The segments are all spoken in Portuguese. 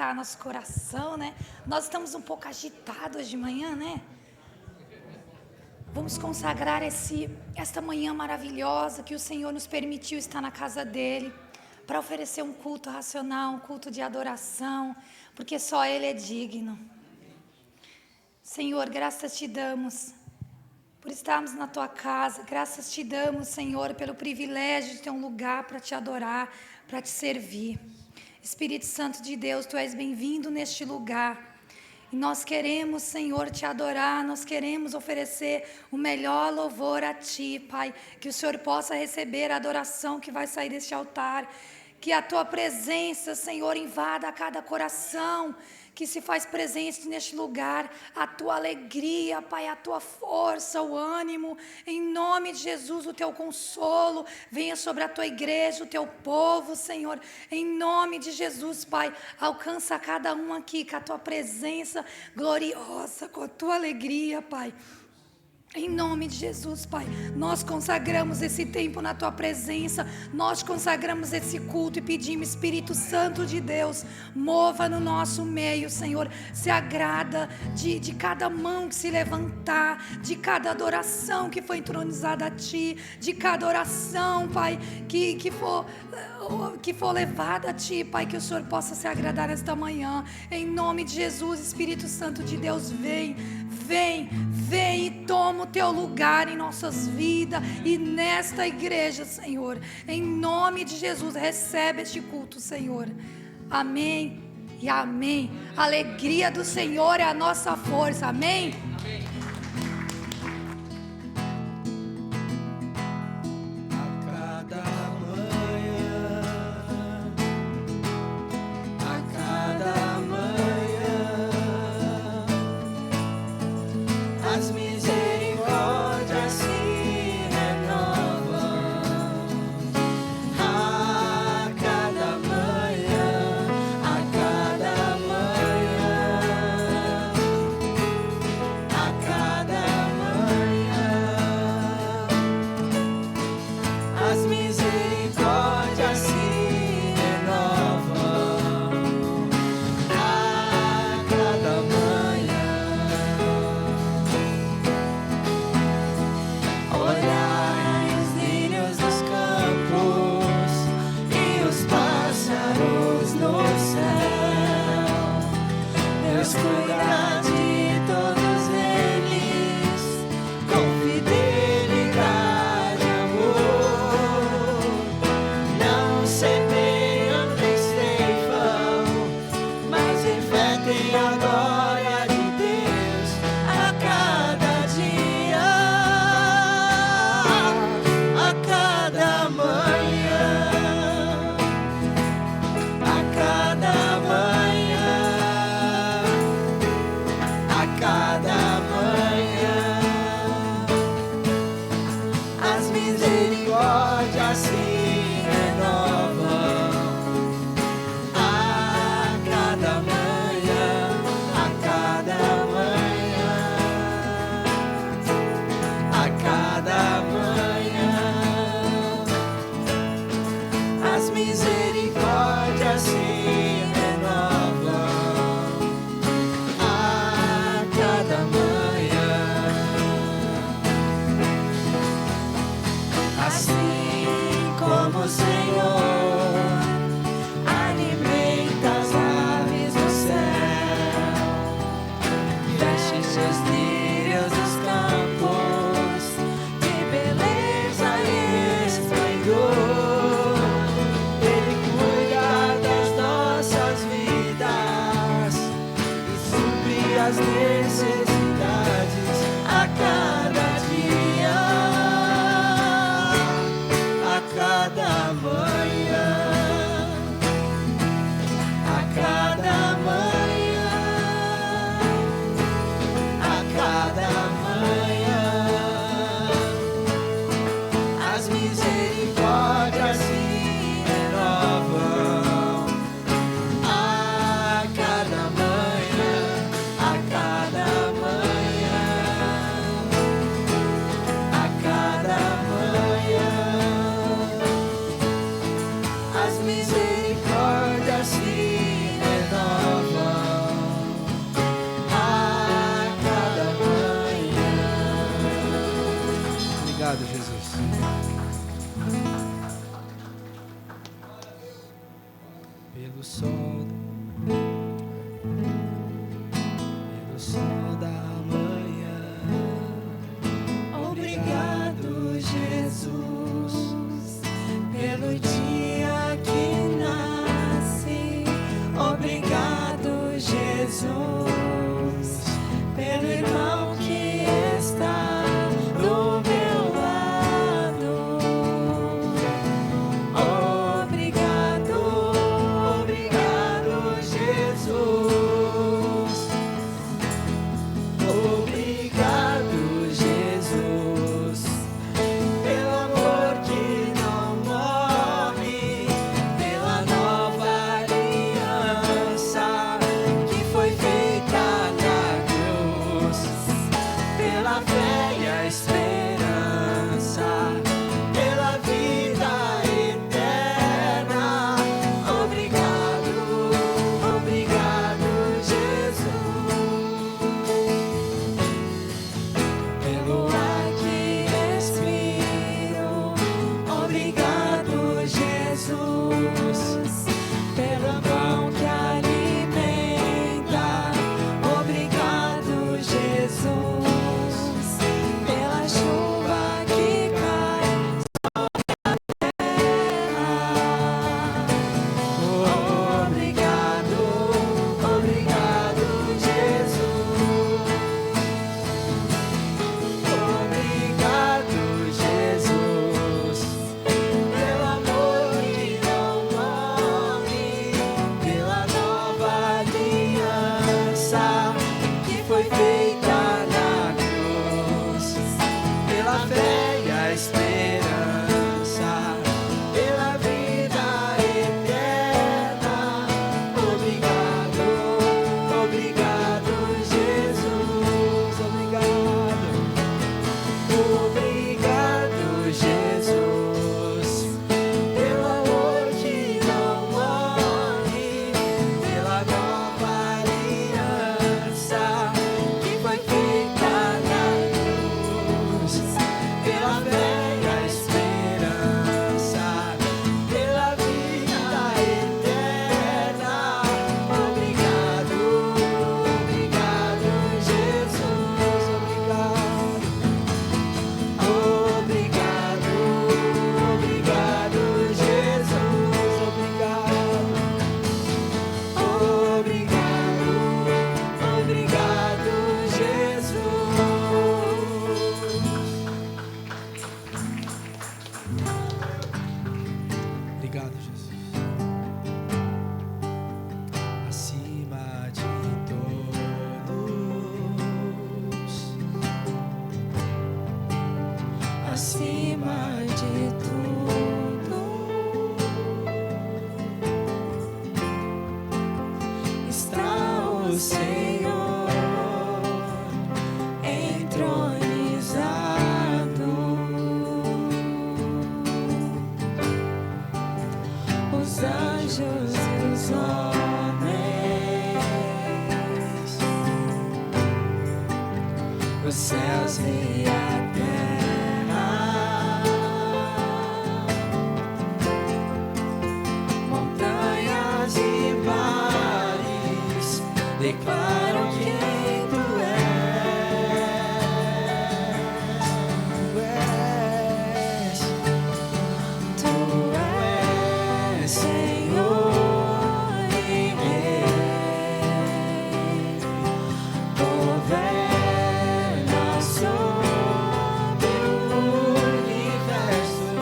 aquietar nosso coração, né? Nós estamos um pouco agitados de manhã, né? Vamos consagrar esta manhã maravilhosa que o Senhor nos permitiu estar na casa dEle, para oferecer um culto racional, um culto de adoração, porque só Ele é digno. Senhor, graças te damos por estarmos na Tua casa, graças te damos, Senhor, pelo privilégio de ter um lugar para te adorar, para te servir. Espírito Santo de Deus, Tu és bem-vindo neste lugar. E nós queremos, Senhor, te adorar, nós queremos oferecer o melhor louvor a Ti, Pai. Que o Senhor possa receber a adoração que vai sair deste altar. Que a Tua presença, Senhor, invada a cada coração que se faz presente neste lugar. A Tua alegria, Pai, a Tua força, o ânimo. Em nome de Jesus, o Teu consolo venha sobre a Tua igreja, o Teu povo, Senhor. Em nome de Jesus, Pai, alcança cada um aqui com a Tua presença gloriosa, com a Tua alegria, Pai. Em nome de Jesus, Pai, nós consagramos esse tempo na Tua presença, nós consagramos esse culto e pedimos, Espírito Santo de Deus, mova no nosso meio, Senhor, se agrada de cada mão que se levantar, de cada adoração que foi entronizada a Ti, de cada oração, Pai, que for levada a Ti, Pai, que o Senhor possa se agradar nesta manhã. Em nome de Jesus, Espírito Santo de Deus, vem e toma o Teu lugar em nossas vidas e nesta igreja, Senhor. Em nome de Jesus, recebe este culto, Senhor. Amém e amém. A alegria do Senhor é a nossa força. Amém. A cada manhã, Jesus, pelo irmão que está do meu lado. Obrigado, obrigado, Jesus. Obrigado, Jesus, pelo amor que não morre, pela nova aliança que foi feita na cruz, pela fé e a esperança, pela vida eterna. Obrigado, obrigado, Jesus, pelo ar que respiro. Obrigado, Jesus, pela mão que alimenta. Obrigado, Jesus, pela chuva que cai sobre a terra. Obrigado, obrigado, Jesus. Obrigado, Jesus, pelo amor que não morre, pela nova aliança que foi feita na cruz, pela fé e a esperança, pela vida eterna. Obrigado, obrigado, Jesus, obrigado. Obrigado, Jesus, pelo amor que não morre, pela nova aliança que foi feita na cruz, pela fé e a esperança, pela vida eterna. Obrigado, obrigado, Jesus, obrigado. Obrigado, obrigado, Jesus, obrigado. Obrigado, obrigado, Jesus. Obrigado, Jesus. Acima de todos, Acima de tudo está o Senhor entronizado. Os anjos e os homens, os céus e a terra, montanhas e mares declaram quem tu és. Tu és Senhor e Rei, governa sobre o universo.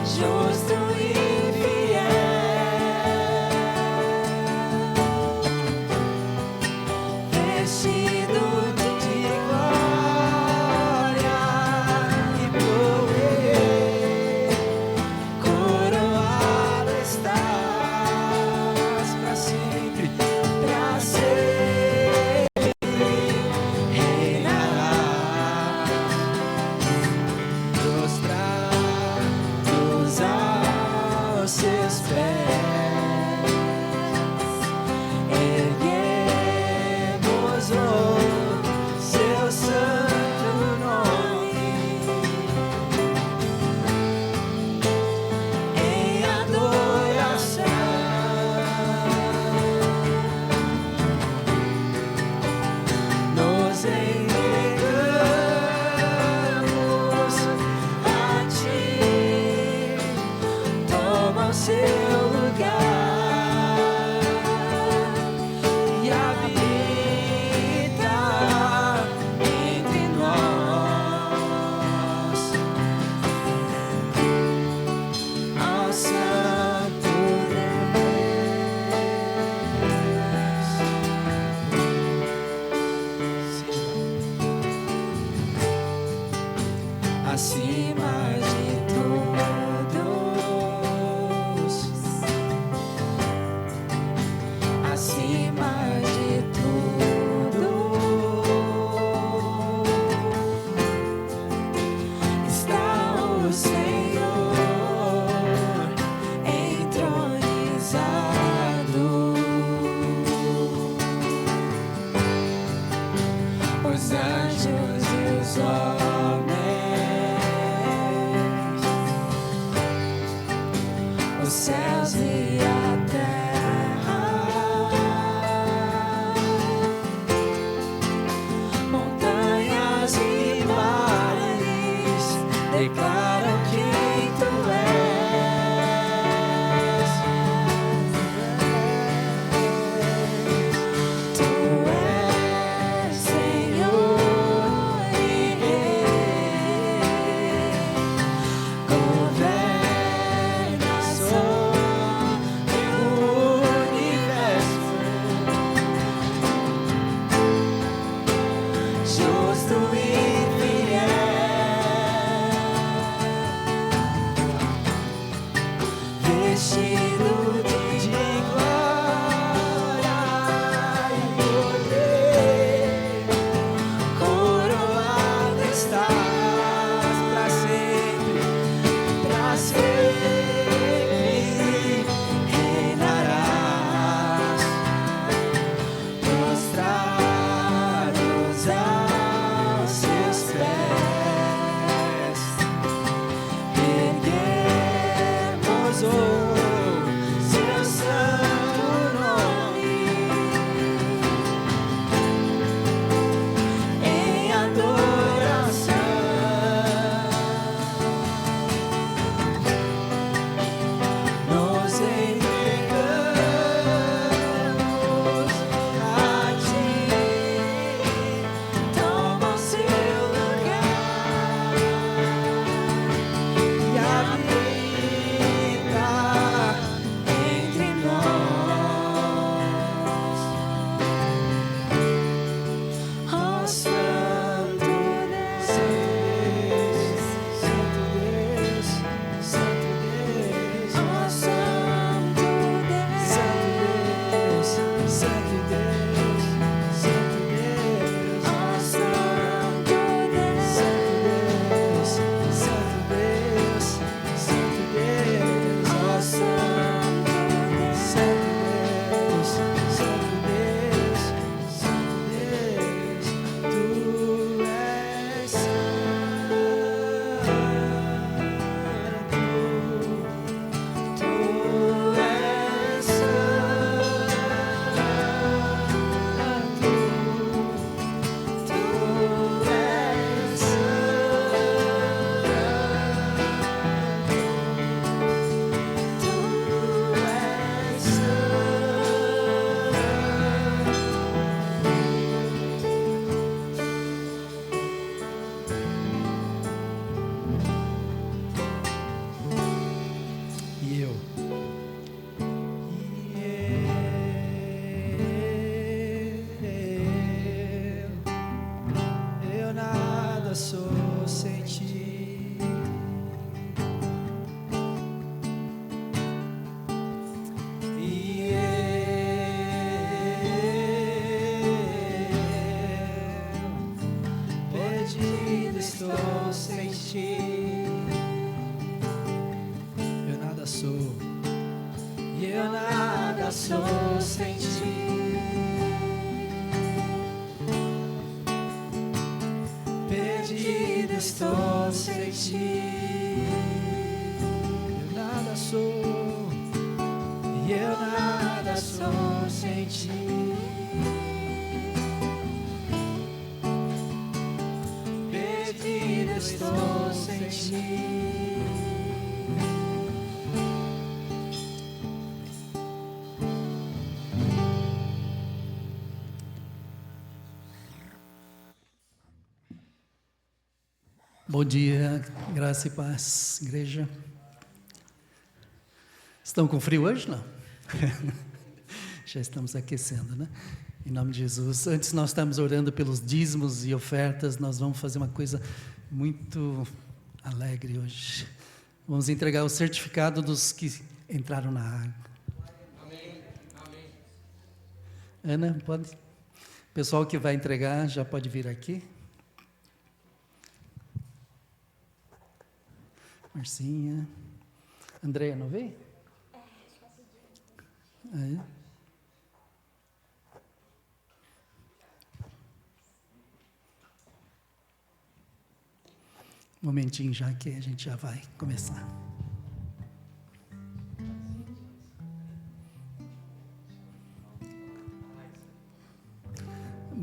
Justo e fiel, céus e a terra, montanhas e mares declaram quem tu és. Tu és Senhor e Rei, governa sobre o universo, justo e fiel, vestido de glória e poder, coroado estás para sempre, reinarás, prostrados aos seus pés, erguemos o seu santo nome em adoração. Nos entregamos a ti, toma o seu lugar e habita entre nós. Ó Santo Deus, Santo Deus, Santo Deus, ó Santo Deus, Santo Deus, Santo Deus, ó Santo Deus, Santo Deus, Santo Deus, ó Santo Deus, Santo Deus, Santo Deus, tu és santo, tu és santo, tu és E eu? Eu nada sou sem ti. E eu perdido estou sem ti. Eu nada sou. E eu nada sou sem ti. Perdido estou sem ti. Eu nada sou. E eu nada sou sem ti. Perdido estou sem ti. Bom dia, graça e paz, igreja. Estão com frio hoje, não? Já estamos aquecendo, né? Em nome de Jesus. Antes nós estamos orando pelos dízimos e ofertas, nós vamos fazer uma coisa muito alegre hoje. Vamos entregar o certificado dos que entraram na água. Amém. Amém. Ana, pode? Pessoal que vai entregar já pode vir aqui. Marcinha. Andréia, não veio? É. Um momentinho já que a gente já vai começar.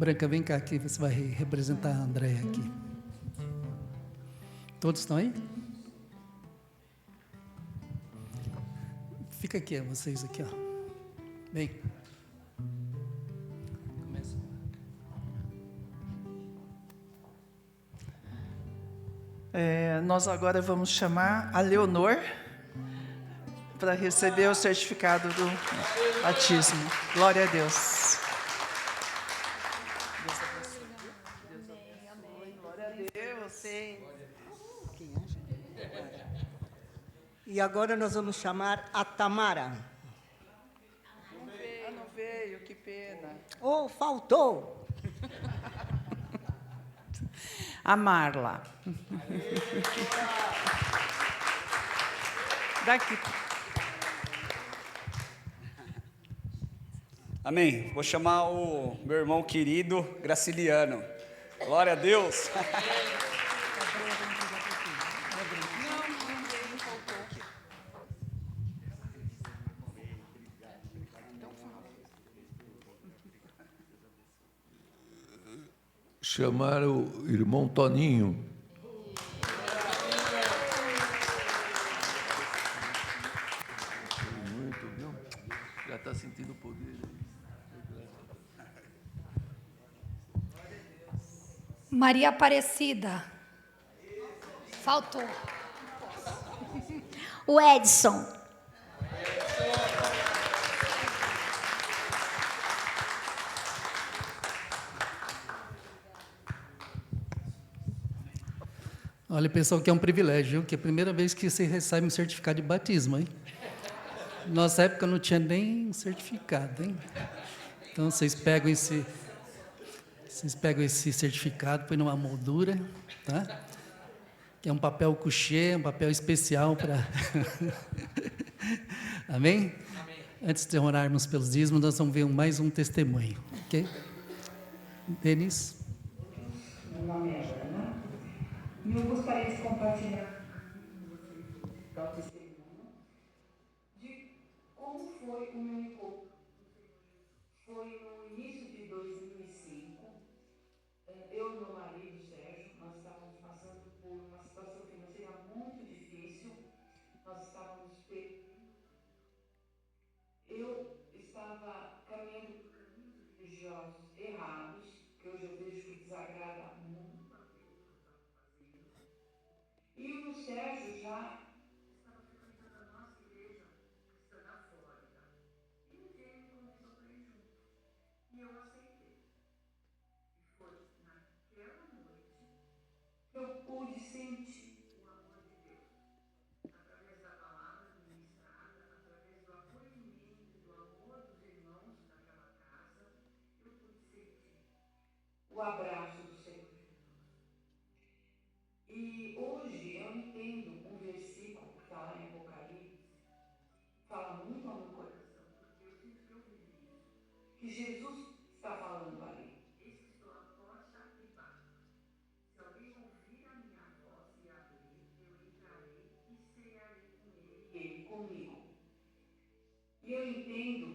Branca, vem cá aqui, você vai representar a Andréia aqui. Todos estão aí? Fica aqui, vocês aqui, ó. Vem. Começa. Nós agora vamos chamar a Leonor para receber o certificado do batismo. Glória a Deus. Deus abençoe. Deus abençoe. Glória a Deus. E agora nós vamos chamar a Tamara. Não veio, que pena. Oh, faltou! A Marla. Daqui. Amém. Vou chamar o meu irmão querido, Graciliano. Glória a Deus. Chamar o irmão Toninho. Muito, viu? Já está sentindo o poder. Maria Aparecida. Faltou. O Edson. Olha, pessoal, que é um privilégio, que é a primeira vez que você recebe um certificado de batismo, hein? Nossa época não tinha nem certificado, hein? Então, vocês pegam esse certificado, põem numa moldura, tá? Que é um papel couché, um papel especial para... Amém? Amém? Antes de orarmos pelos dízimos, nós vamos ver mais um testemunho, ok? Denis? Meu nome é Ana, e eu gostaria de compartilhar o testemunho de como foi o meu encontro. Foi no início de 2005, eu e meu marido, Sérgio, nós estávamos passando por uma situação financeira muito difícil, nós estávamos perdendo. Eu estava caminhando por caminhos religiosos errados, que hoje eu vejo que desagrada muito a Deus que eu estava fazendo. E o Sérgio já estava frequentando a nossa igreja cristã na Flórida. E um dia ele me convidou para ir junto. E eu aceitei. E foi naquela noite que eu pude sentir o amor de Deus. Através da palavra ministrada, através do acolhimento e do amor dos irmãos daquela casa, eu pude sentir o abraço do Senhor Jesus. E hoje eu entendo um versículo que está lá em Apocalipse, fala muito ao meu coração, porque eu sinto que eu vivi isso, que Jesus está falando ali. Eis que estou à porta e bato. Se alguém ouvir a minha voz e abrir, eu entrarei e cearei com ele e ele comigo. E eu entendo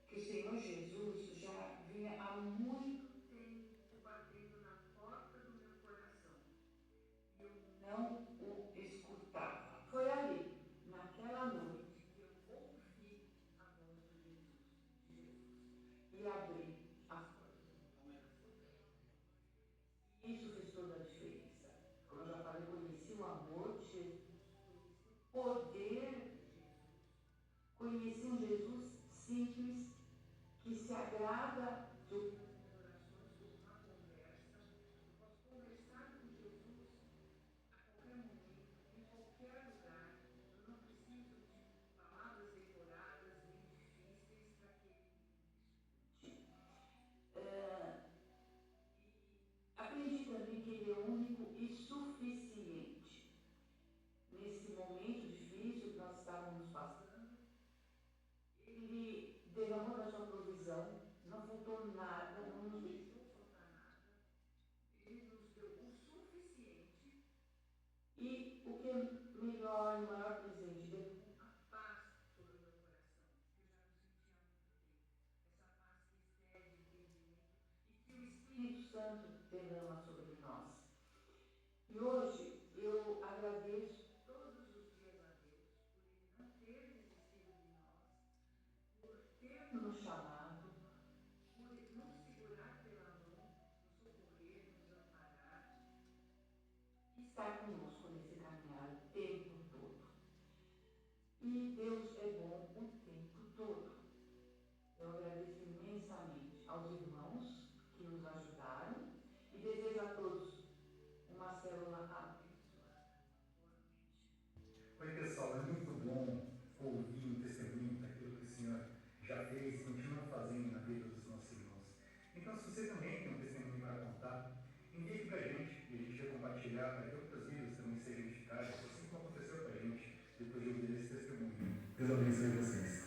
que o Senhor Jesus já vinha há muito tempo batendo na porta do meu coração. E eu não o escutava. Foi ali, naquela noite, que eu ouvi a voz de Jesus. E abri as portas do meu coração. E isso fez toda a diferença. Como eu já falei, eu conheci o amor de Jesus, conheci o poder de Jesus, conheci um Jesus simples, que se agrada de ouvir as minhas orações como uma conversa. Eu posso conversar com Jesus a qualquer momento, em qualquer lugar. Eu não preciso de palavras decoradas nem difíceis para que ele me escute. Aprendi também que ele é único e suficiente. Nesse momento difícil que nós estávamos passando, ele derramou da sua provisão, não faltou Santo derrama sobre nós. E hoje eu agradeço todos os dias a Deus por Ele não ter desistido de nós, por ter nos chamado, por nos segurar pela mão, nos socorrer, nos amparar, e estar conosco nesse caminhar o tempo todo. E Deus é bom o tempo todo. Eu agradeço imensamente aos irmãos que nos ajudaram e desejo a todos uma célula abençoada. Oi, pessoal, é muito bom ouvir um testemunho daquilo que o Senhor já fez e continua fazendo na vida dos nossos irmãos. Então, se você também tem um testemunho para contar, envie para a gente e a gente vai compartilhar para que outras vidas também sejam edificadas, assim como aconteceu com a gente depois de ouvir esse testemunho. Deus abençoe vocês.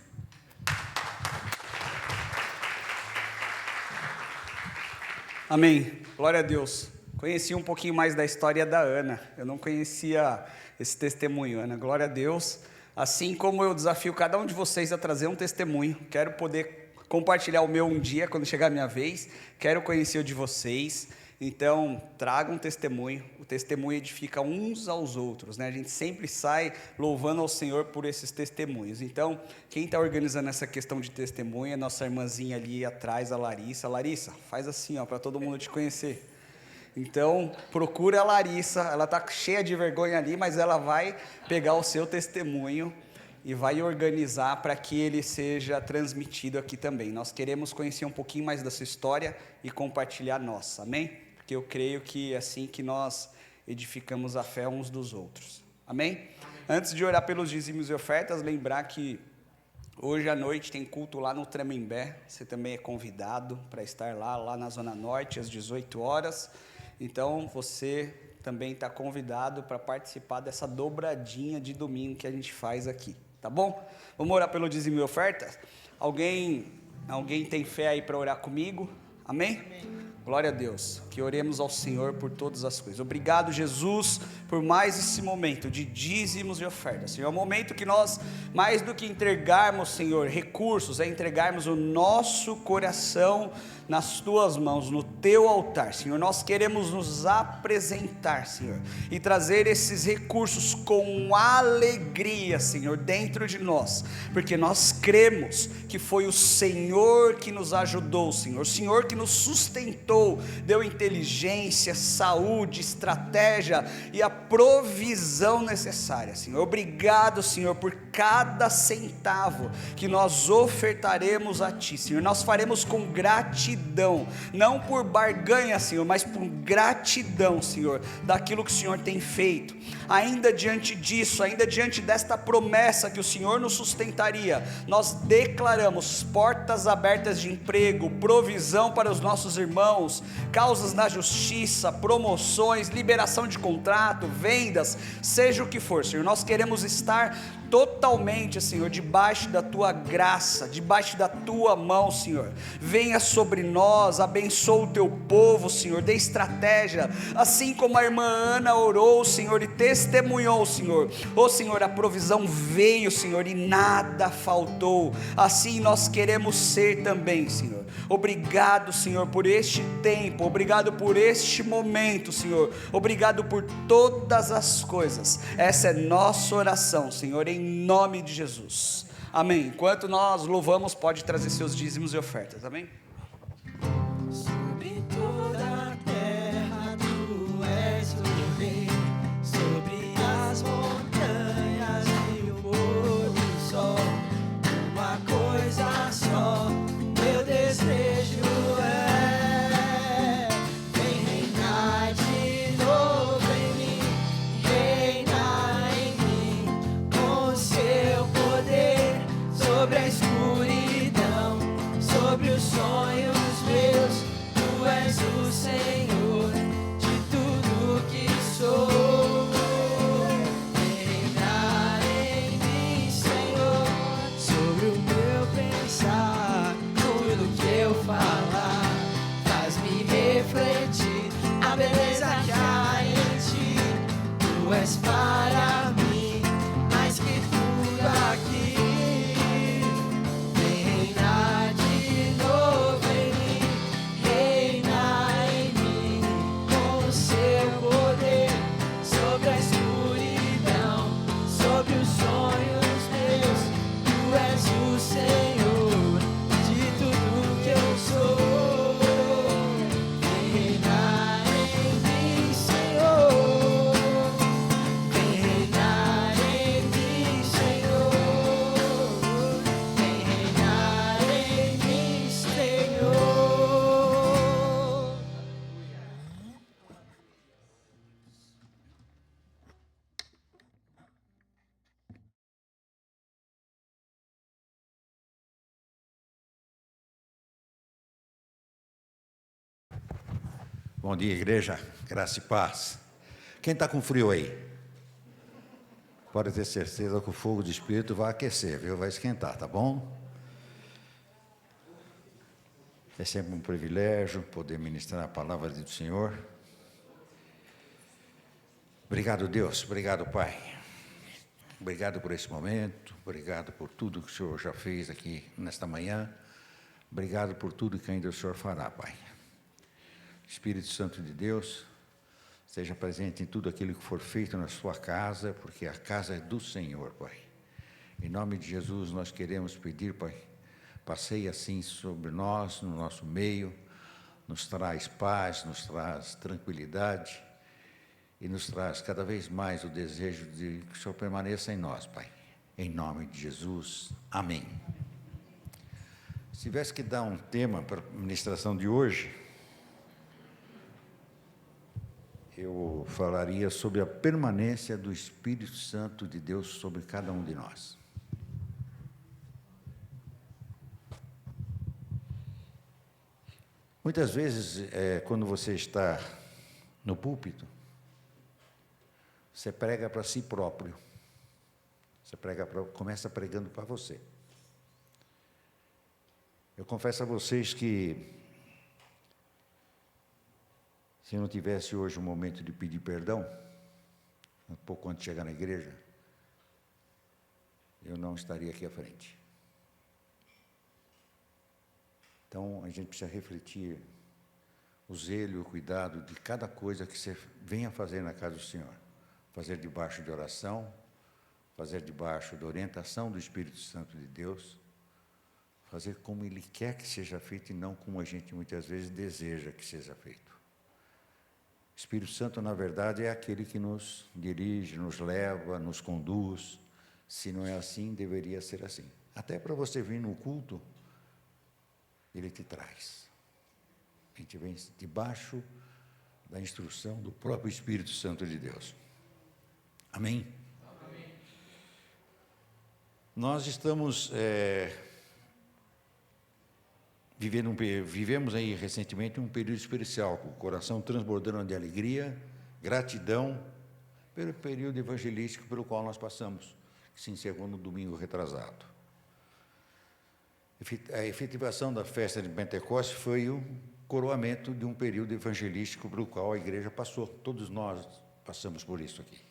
Amém. Glória a Deus. Conheci um pouquinho mais da história da Ana. Eu não conhecia esse testemunho, Ana. Glória a Deus. Assim como eu desafio cada um de vocês a trazer um testemunho. Quero poder compartilhar o meu um dia, quando chegar a minha vez. Quero conhecer o de vocês. Então, traga um testemunho. O testemunho edifica uns aos outros, né? A gente sempre sai louvando ao Senhor por esses testemunhos. Então, quem está organizando essa questão de testemunho é nossa irmãzinha ali atrás, a Larissa. Larissa, faz assim, ó, para todo mundo te conhecer. Então, procura a Larissa. Ela está cheia de vergonha ali, mas ela vai pegar o seu testemunho e vai organizar para que ele seja transmitido aqui também. Nós queremos conhecer um pouquinho mais da sua história e compartilhar a nossa, amém? Porque eu creio que é assim que nós edificamos a fé uns dos outros, amém? Antes de orar pelos dízimos e ofertas, lembrar que hoje à noite tem culto lá no Tremembé. Você também é convidado para estar lá na Zona Norte, às 18 horas. Então, você também está convidado para participar dessa dobradinha de domingo que a gente faz aqui, tá bom? Vamos orar pelo dízimo e oferta? Alguém tem fé aí para orar comigo? Amém? Amém. Glória a Deus, que oremos ao Senhor por todas as coisas. Obrigado, Jesus, por mais esse momento de dízimos e ofertas. Senhor, é um momento que nós, mais do que entregarmos, Senhor, recursos, é entregarmos o nosso coração nas Tuas mãos, no Teu altar, Senhor. Nós queremos nos apresentar, Senhor, e trazer esses recursos com alegria, Senhor, dentro de nós, porque nós cremos que foi o Senhor que nos ajudou, Senhor, o Senhor que nos sustentou, deu inteligência, saúde, estratégia e a provisão necessária, Senhor. Obrigado, Senhor, por cada centavo que nós ofertaremos a Ti, Senhor. Nós faremos com gratidão, não por barganha, Senhor, mas por gratidão, Senhor, daquilo que o Senhor tem feito. Ainda diante disso, ainda diante desta promessa que o Senhor nos sustentaria, nós declaramos portas abertas de emprego, provisão para os nossos irmãos, causas na justiça, promoções, liberação de contrato, vendas, seja o que for, Senhor. Nós queremos estar totalmente, Senhor, debaixo da Tua graça, debaixo da Tua mão, Senhor. Venha sobre nós, abençoa o Teu povo, Senhor, dê estratégia, assim como a irmã Ana orou, Senhor, e testemunhou, Senhor. Ô Senhor, a provisão veio, Senhor, e nada faltou. Assim nós queremos ser também, Senhor. Obrigado, Senhor, por este tempo, obrigado por este momento, Senhor, obrigado por todas as coisas. Essa é nossa oração, Senhor, em nome de Jesus, amém. Enquanto nós louvamos, pode trazer seus dízimos e ofertas, amém? Sobre toda a terra Tu és o Rei, sobre as montanhas e o pôr do sol, uma coisa só meu desejo é: vem reinar de novo em mim, reinar em mim, com o Seu poder sobre a escuridão, sobre os sonhos meus. Tu és o Senhor de tudo que sou. Reinar em mim, Senhor, sobre o meu pensar, tudo que eu falar, faz-me refletir a beleza que há em Ti. Tu és para mim mais que tudo aqui. Vem reinar de novo em mim, reinar em mim. Bom dia, igreja. Graça e paz. Quem está com frio aí? Pode ter certeza que o fogo do Espírito vai aquecer, viu? Vai esquentar, tá bom? É sempre um privilégio poder ministrar a palavra do Senhor. Obrigado, Deus. Obrigado, Pai. Obrigado por esse momento. Obrigado por tudo que o Senhor já fez aqui nesta manhã. Obrigado por tudo que ainda o Senhor fará, Pai. Espírito Santo de Deus, esteja presente em tudo aquilo que for feito na sua casa, porque a casa é do Senhor, Pai. Em nome de Jesus, nós queremos pedir, Pai, passeie assim sobre nós, no nosso meio, nos traz paz, nos traz tranquilidade e nos traz cada vez mais o desejo de que o Senhor permaneça em nós, Pai. Em nome de Jesus, amém. Se tivesse que dar um tema para a ministração de hoje, eu falaria sobre a permanência do Espírito Santo de Deus sobre cada um de nós. Muitas vezes, quando você está no púlpito, você prega para si próprio. Você começa pregando para você. Eu confesso a vocês que, se eu não tivesse hoje um momento de pedir perdão, um pouco antes de chegar na igreja, eu não estaria aqui à frente. Então, a gente precisa refletir o zelo e o cuidado de cada coisa que você venha fazer na casa do Senhor. Fazer debaixo de oração, fazer debaixo da orientação do Espírito Santo de Deus, fazer como Ele quer que seja feito e não como a gente muitas vezes deseja que seja feito. O Espírito Santo, na verdade, é aquele que nos dirige, nos leva, nos conduz. Se não é assim, deveria ser assim. Até para você vir no culto, Ele te traz. A gente vem debaixo da instrução do próprio Espírito Santo de Deus. Amém? Amém. Nós estamos vivemos aí recentemente um período especial, com o coração transbordando de alegria, gratidão, pelo período evangelístico pelo qual nós passamos, que se encerrou no domingo retrasado. A efetivação da festa de Pentecostes foi o coroamento de um período evangelístico pelo qual a igreja passou. Todos nós passamos por isso aqui.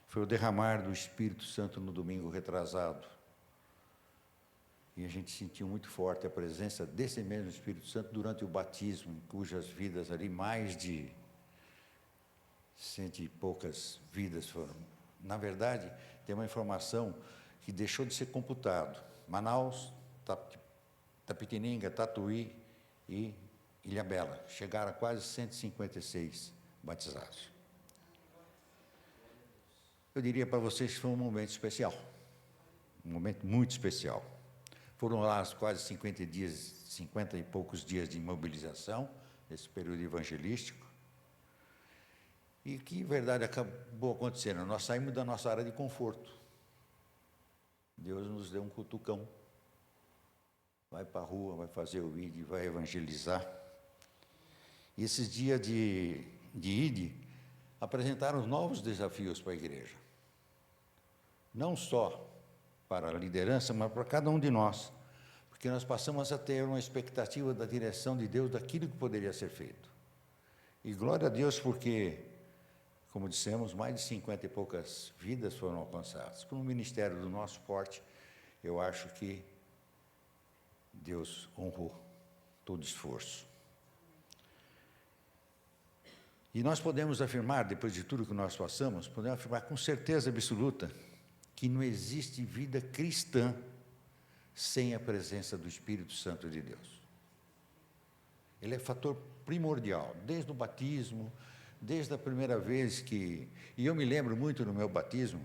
Foi o derramar do Espírito Santo no domingo retrasado. E a gente sentiu muito forte a presença desse mesmo Espírito Santo durante o batismo, em cujas vidas ali, mais de 100 e poucas vidas foram. Na verdade, tem uma informação que deixou de ser computado. Manaus, Tapetininga, Tatuí e Ilhabela. Chegaram a quase 156 batizados. Eu diria para vocês que foi um momento especial. Um momento muito especial. Foram lá quase 50 e poucos dias de mobilização, nesse período evangelístico. E que, na verdade, acabou acontecendo. Nós saímos da nossa área de conforto. Deus nos deu um cutucão. Vai para a rua, vai fazer o ID, vai evangelizar. E esses dias de ID apresentaram novos desafios para a igreja. Não só para a liderança, mas para cada um de nós. Porque nós passamos a ter uma expectativa da direção de Deus, daquilo que poderia ser feito. E glória a Deus porque, como dissemos, mais de 50 e poucas vidas foram alcançadas. Com o ministério do nosso porte, eu acho que Deus honrou todo esforço. E nós podemos afirmar, depois de tudo que nós passamos, podemos afirmar com certeza absoluta que não existe vida cristã sem a presença do Espírito Santo de Deus. Ele é fator primordial, desde o batismo, desde a primeira vez que... E eu me lembro muito no meu batismo,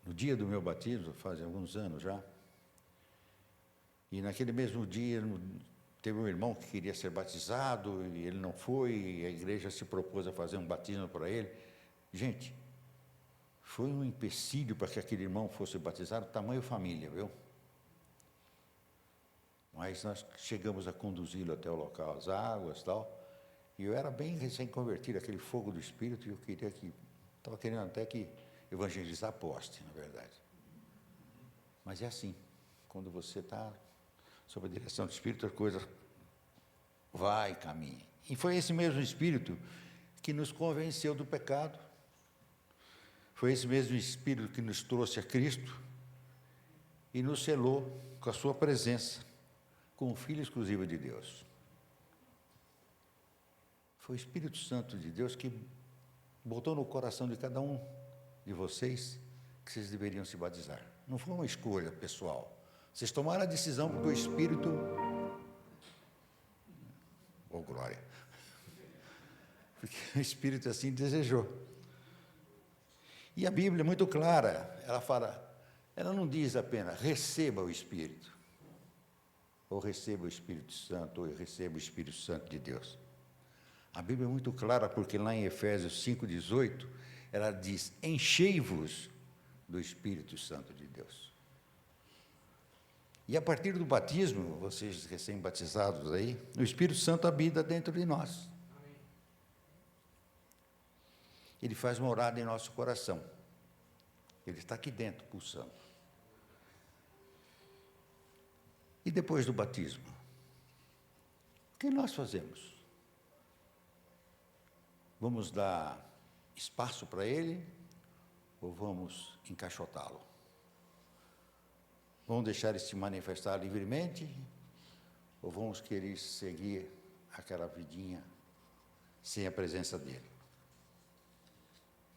no dia do meu batismo, faz alguns anos já, e naquele mesmo dia teve um irmão que queria ser batizado, e ele não foi, e a igreja se propôs a fazer um batismo para ele. Gente, foi um empecilho para que aquele irmão fosse batizado, tamanho família, viu? Mas nós chegamos a conduzi-lo até o local, as águas e tal. E eu era bem recém-convertido, aquele fogo do Espírito, e eu queria que... Estava querendo até que evangelizar poste, na verdade. Mas é assim, quando você está sob a direção do Espírito, a coisa vai e caminha. E foi esse mesmo Espírito que nos convenceu do pecado. Foi esse mesmo Espírito que nos trouxe a Cristo e nos selou com a sua presença, como Filho exclusivo de Deus. Foi o Espírito Santo de Deus que botou no coração de cada um de vocês que vocês deveriam se batizar. Não foi uma escolha pessoal. Vocês tomaram a decisão porque o Espírito... Oh, glória! Porque o Espírito assim desejou. E a Bíblia é muito clara. Ela fala, ela não diz apenas, receba o Espírito. Ou receba o Espírito Santo, ou receba o Espírito Santo de Deus. A Bíblia é muito clara, porque lá em Efésios 5,18, ela diz, enchei-vos do Espírito Santo de Deus. E a partir do batismo, vocês recém-batizados aí, o Espírito Santo habita dentro de nós. Ele faz morada em nosso coração. Ele está aqui dentro, pulsando. E depois do batismo? O que nós fazemos? Vamos dar espaço para ele ou vamos encaixotá-lo? Vamos deixar ele se manifestar livremente ou vamos querer seguir aquela vidinha sem a presença dele?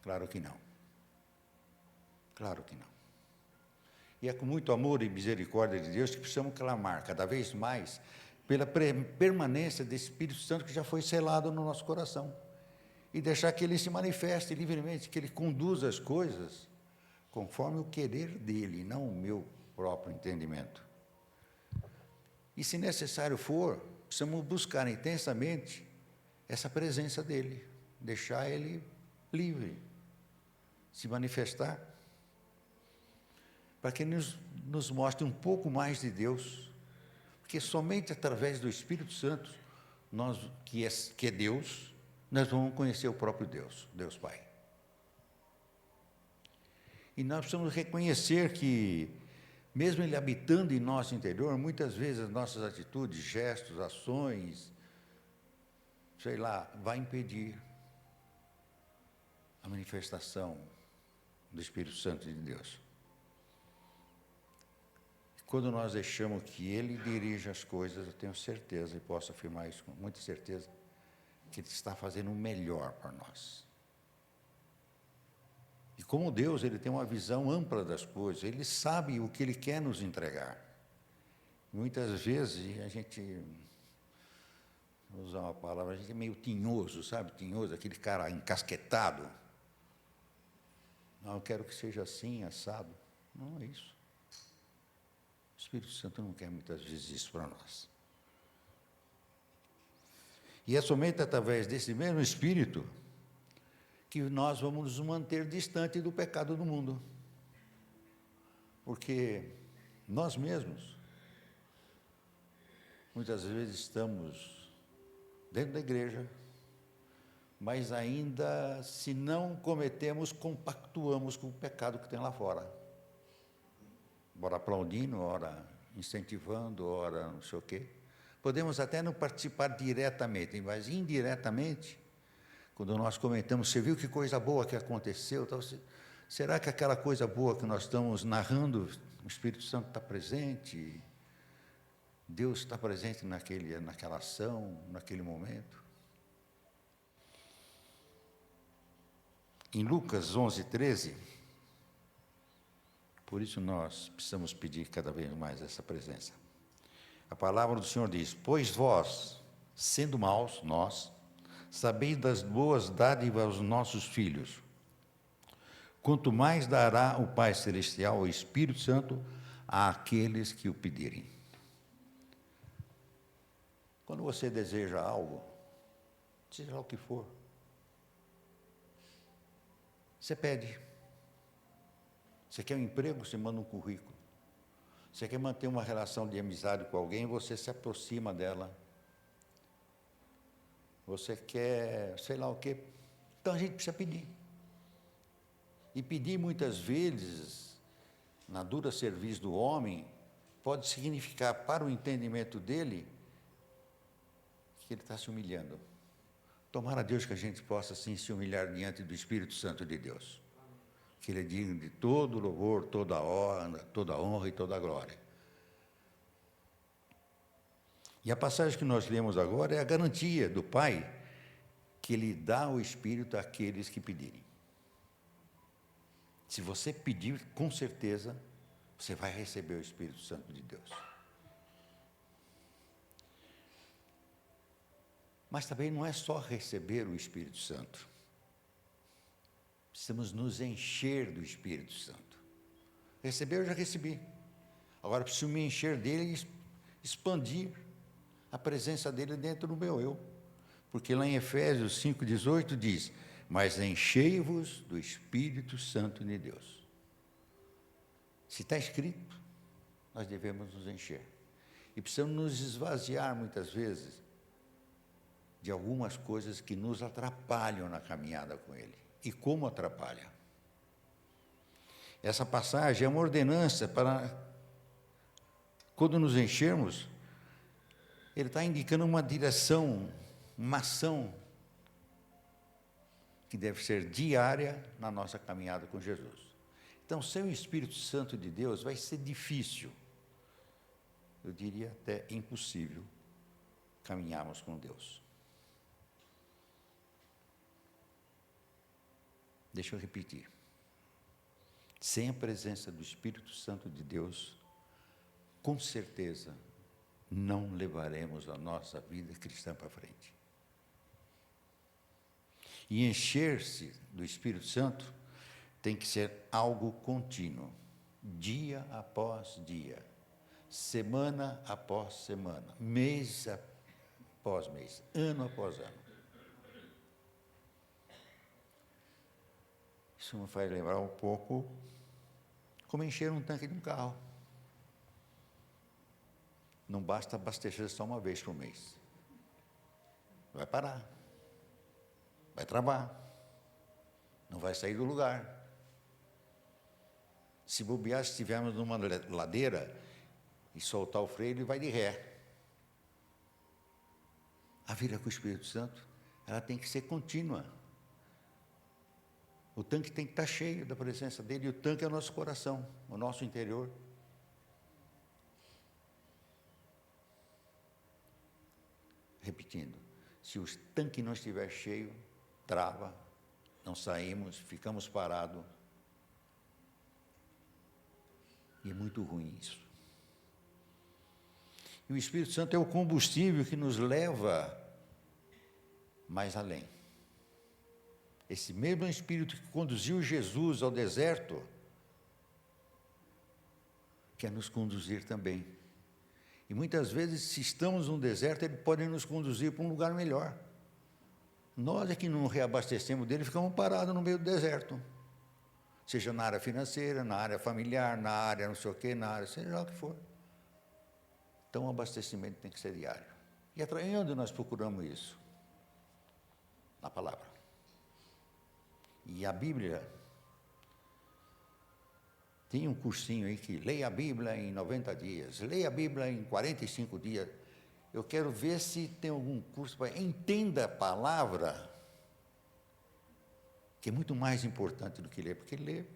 Claro que não. Claro que não. E é com muito amor e misericórdia de Deus que precisamos clamar cada vez mais pela permanência desse Espírito Santo que já foi selado no nosso coração. E deixar que ele se manifeste livremente, que ele conduza as coisas conforme o querer dele, não o meu próprio entendimento. E se necessário for, precisamos buscar intensamente essa presença dele, deixar ele livre, se manifestar, para que nos mostre um pouco mais de Deus, porque somente através do Espírito Santo, nós, que é Deus, nós vamos conhecer o próprio Deus, Deus Pai. E nós precisamos reconhecer que, mesmo Ele habitando em nosso interior, muitas vezes as nossas atitudes, gestos, ações, sei lá, vai impedir a manifestação do Espírito Santo de Deus. Quando nós deixamos que Ele dirija as coisas, eu tenho certeza, e posso afirmar isso com muita certeza, que Ele está fazendo o melhor para nós. E como Deus, Ele tem uma visão ampla das coisas, Ele sabe o que Ele quer nos entregar. Muitas vezes a gente, vou usar uma palavra, a gente é meio tinhoso, sabe? Tinhoso, aquele cara encasquetado. Não, eu quero que seja assim, assado. Não é isso. O Espírito Santo não quer muitas vezes isso para nós. E é somente através desse mesmo Espírito que nós vamos nos manter distante do pecado do mundo. Porque nós mesmos, muitas vezes estamos dentro da igreja, mas ainda, se não cometemos, compactuamos com o pecado que tem lá fora. Ora aplaudindo, ora incentivando, ora não sei o quê. Podemos até não participar diretamente, mas indiretamente, quando nós comentamos, você viu que coisa boa que aconteceu? Então, será que aquela coisa boa que nós estamos narrando, o Espírito Santo está presente? Deus está presente naquela ação, naquele momento? Em Lucas 11:13, por isso nós precisamos pedir cada vez mais essa presença. A palavra do Senhor diz, pois vós, sendo maus, nós, sabeis das boas dádivas aos nossos filhos, quanto mais dará o Pai Celestial, o Espírito Santo, àqueles que o pedirem. Quando você deseja algo, seja lá o que for, você pede. Você quer um emprego, você manda um currículo. Você quer manter uma relação de amizade com alguém, você se aproxima dela. Você quer, sei lá o quê. Então a gente precisa pedir. E pedir muitas vezes, na dura serviço do homem, pode significar para o entendimento dele que ele está se humilhando. Tomara a Deus que a gente possa assim se humilhar diante do Espírito Santo de Deus. Que Ele é digno de todo louvor, toda honra e toda glória. E a passagem que nós lemos agora é a garantia do Pai que Ele dá o Espírito àqueles que pedirem. Se você pedir, com certeza, você vai receber o Espírito Santo de Deus. Mas também não é só receber o Espírito Santo. Precisamos nos encher do Espírito Santo. Receber eu já recebi. Agora preciso me encher dele e expandir a presença dele dentro do meu eu. Porque lá em Efésios 5,18 diz: mas enchei-vos do Espírito Santo de Deus. Se está escrito, nós devemos nos encher. E precisamos nos esvaziar muitas vezes de algumas coisas que nos atrapalham na caminhada com Ele. E como atrapalha? Essa passagem é uma ordenança para, quando nos enchermos, Ele está indicando uma direção, uma ação que deve ser diária na nossa caminhada com Jesus. Então, sem o Espírito Santo de Deus, vai ser difícil, eu diria até impossível, caminharmos com Deus. Deixa eu repetir. Sem a presença do Espírito Santo de Deus, com certeza, não levaremos a nossa vida cristã para frente. E encher-se do Espírito Santo tem que ser algo contínuo, dia após dia, semana após semana, mês após mês, ano após ano. Isso me faz lembrar um pouco como encher um tanque de um carro. Não basta abastecer só uma vez por mês. Vai parar. Vai travar. Não vai sair do lugar. Se bobear, se estivermos numa ladeira e soltar o freio, ele vai de ré. A vida com o Espírito Santo, ela tem que ser contínua. O tanque tem que estar cheio da presença dele, e o tanque é o nosso coração, o nosso interior. Repetindo, se o tanque não estiver cheio, trava, não saímos, ficamos parados. E é muito ruim isso. E o Espírito Santo é o combustível que nos leva mais além. Esse mesmo Espírito que conduziu Jesus ao deserto, quer nos conduzir também. E muitas vezes, se estamos no deserto, Ele pode nos conduzir para um lugar melhor. Nós é que não reabastecemos dele, ficamos parados no meio do deserto. Seja na área financeira, na área familiar, na área não sei o quê, na área, seja lá o que for. Então, o abastecimento tem que ser diário. E onde nós procuramos isso? Na palavra. E a Bíblia, tem um cursinho aí que leia a Bíblia em 90 dias, leia a Bíblia em 45 dias. Eu quero ver se tem algum curso para entenda a palavra, que é muito mais importante do que ler, porque ler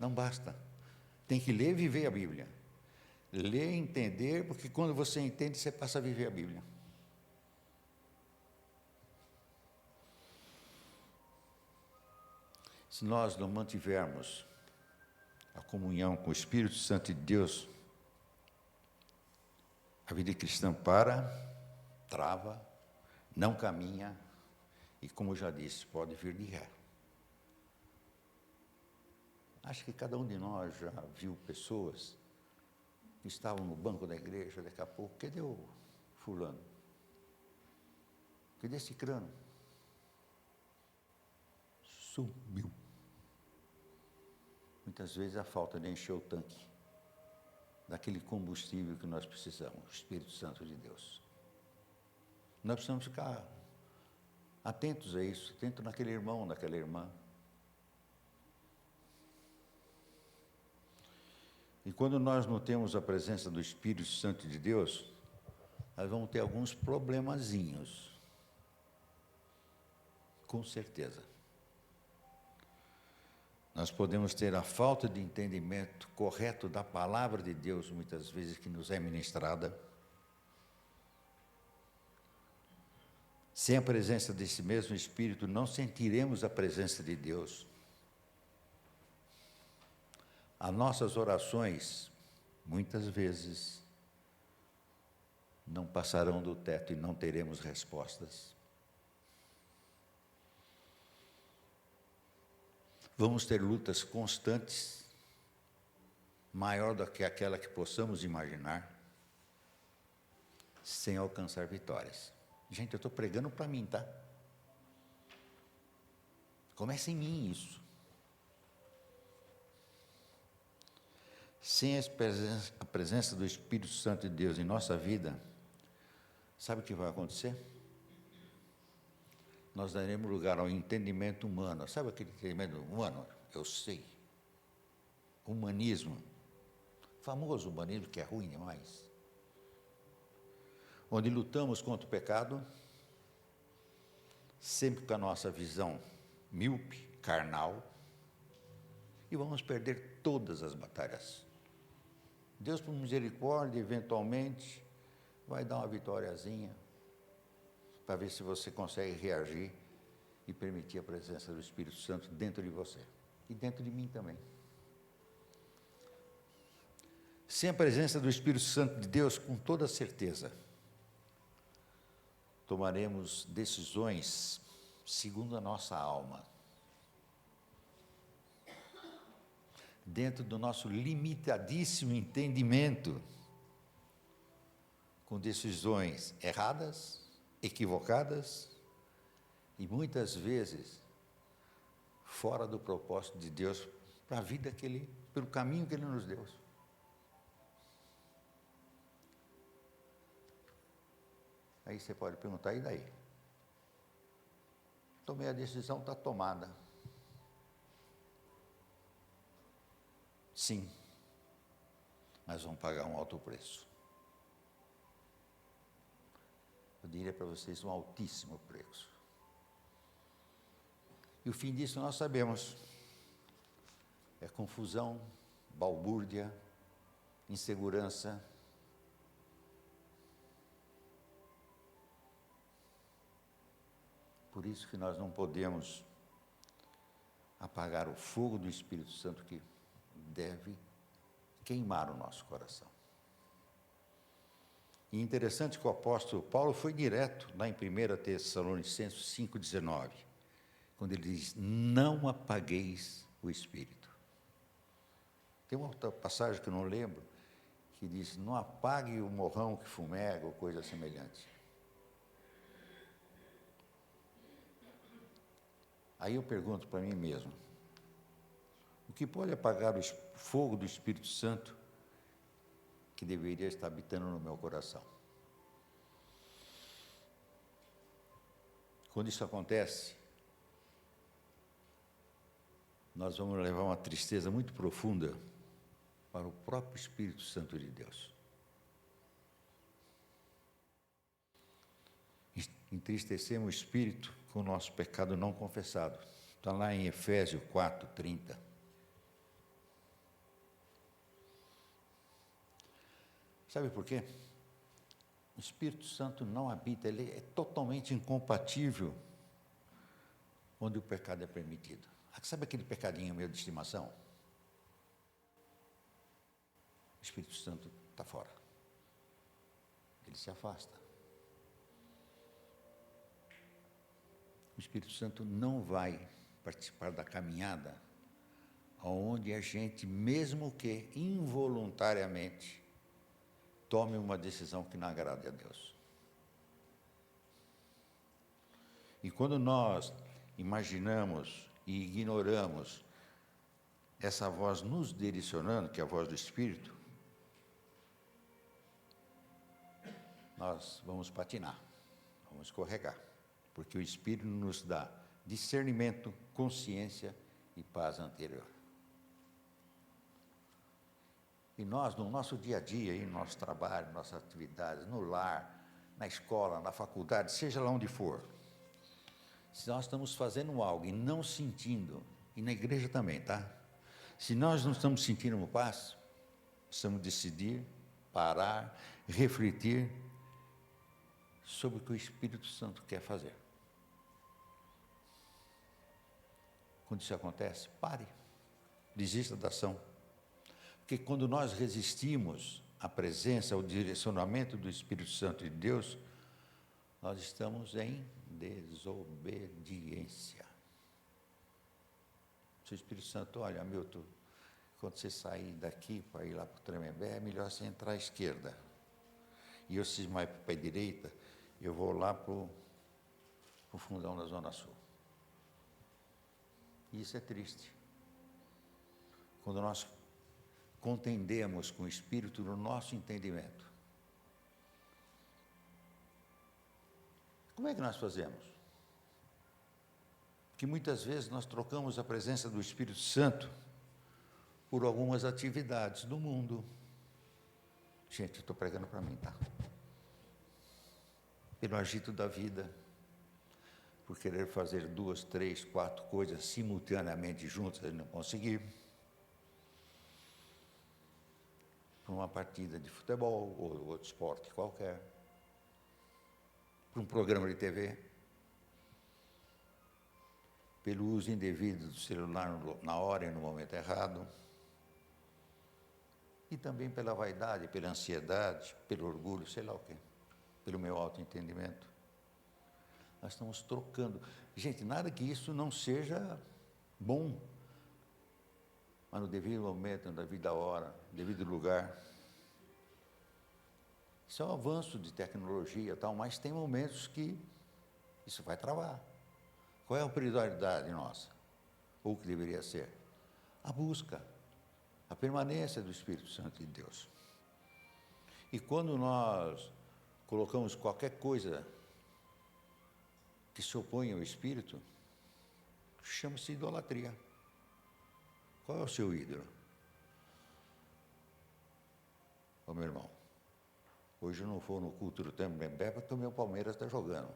não basta. Tem que ler e viver a Bíblia. Ler e entender, porque quando você entende, você passa a viver a Bíblia. Se nós não mantivermos a comunhão com o Espírito Santo de Deus, a vida cristã trava, não caminha e, como eu já disse, pode vir de ré. Acho que cada um de nós já viu pessoas que estavam no banco da igreja, daqui a pouco, cadê o fulano? Cadê esse crânio? Sumiu. Muitas vezes a falta de encher o tanque. daquele combustível que nós precisamos, o Espírito Santo de Deus. Nós precisamos ficar atentos a isso, atentos naquele irmão, naquela irmã. E quando nós não temos a presença do Espírito Santo de Deus, nós vamos ter alguns problemazinhos. Com certeza. Nós podemos ter a falta de entendimento correto da palavra de Deus, muitas vezes, que nos é ministrada. Sem a presença desse mesmo Espírito, não sentiremos a presença de Deus. As nossas orações, muitas vezes, não passarão do teto e não teremos respostas. Vamos ter lutas constantes, maior do que aquela que possamos imaginar, sem alcançar vitórias. Gente, eu estou pregando para mim, tá? Começa em mim isso. Sem a presença do Espírito Santo de Deus em nossa vida, sabe o que vai acontecer? Nós daremos lugar ao entendimento humano. Sabe aquele entendimento humano? Eu sei. Humanismo. Famoso humanismo, que é ruim demais. Onde lutamos contra o pecado, sempre com a nossa visão míope, carnal, e vamos perder todas as batalhas. Deus, por misericórdia, eventualmente, vai dar uma vitóriazinha, para ver se você consegue reagir e permitir a presença do Espírito Santo dentro de você e dentro de mim também. Sem a presença do Espírito Santo de Deus, com toda certeza, tomaremos decisões segundo a nossa alma, dentro do nosso limitadíssimo entendimento, com decisões erradas, equivocadas e muitas vezes fora do propósito de Deus para a vida pelo caminho que Ele nos deu. Aí você pode perguntar, e daí? Tomei a decisão, está tomada. Sim, mas vamos pagar um alto preço. Eu diria para vocês um altíssimo preço. E o fim disso nós sabemos. É confusão, balbúrdia, insegurança. Por isso que nós não podemos apagar o fogo do Espírito Santo que deve queimar o nosso coração. E interessante que o apóstolo Paulo foi direto lá em 1 Tessalonicenses 5,19, quando ele diz, não apagueis o Espírito. Tem uma outra passagem que eu não lembro, que diz, não apague o morrão que fumega ou coisa semelhante. Aí eu pergunto para mim mesmo, o que pode apagar o fogo do Espírito Santo que deveria estar habitando no meu coração? Quando isso acontece, nós vamos levar uma tristeza muito profunda para o próprio Espírito Santo de Deus. Entristecemos o Espírito com o nosso pecado não confessado. Está lá em Efésios 4:30. Sabe por quê? O Espírito Santo não habita, ele é totalmente incompatível onde o pecado é permitido. Sabe aquele pecadinho meu de estimação? O Espírito Santo está fora. Ele se afasta. O Espírito Santo não vai participar da caminhada onde a gente, mesmo que involuntariamente, tome uma decisão que não agrade a Deus. E quando nós imaginamos e ignoramos essa voz nos direcionando, que é a voz do Espírito, nós vamos patinar, vamos escorregar, porque o Espírito nos dá discernimento, consciência e paz anterior. E nós, no nosso dia a dia, no nosso trabalho, nossas atividades, no lar, na escola, na faculdade, seja lá onde for, se nós estamos fazendo algo e não sentindo, e na igreja também, tá? Se nós não estamos sentindo paz, precisamos decidir, parar, refletir sobre o que o Espírito Santo quer fazer. Quando isso acontece, pare, desista da ação. Porque quando nós resistimos à presença, ao direcionamento do Espírito Santo de Deus, nós estamos em desobediência. Se o Espírito Santo, olha, Milton, quando você sair daqui para ir lá para o Tremembé, é melhor você entrar à esquerda. E eu, se mais para a direita, eu vou lá para o fundão da Zona Sul. E isso é triste. Quando nós contendemos com o Espírito no nosso entendimento. Como é que nós fazemos? Que muitas vezes nós trocamos a presença do Espírito Santo por algumas atividades do mundo. Gente, eu estou pregando para mim, tá? Pelo agito da vida, por querer fazer 2, 3, 4 coisas simultaneamente juntas e não conseguir. Para uma partida de futebol ou outro esporte qualquer. Para um programa de TV. Pelo uso indevido do celular na hora e no momento errado. E também pela vaidade, pela ansiedade, pelo orgulho, sei lá o quê. Pelo meu autoentendimento. Nós estamos trocando. Gente, nada que isso não seja bom. Mas no devido momento, na devida hora, no devido lugar. Isso é um avanço de tecnologia, tal, mas tem momentos que isso vai travar. Qual é a prioridade nossa? Ou o que deveria ser? A busca, a permanência do Espírito Santo de Deus. E quando nós colocamos qualquer coisa que se opõe ao Espírito, chama-se idolatria. Qual é o seu ídolo? Ô meu irmão, hoje eu não vou no culto do Tremembé porque o meu Palmeiras está jogando.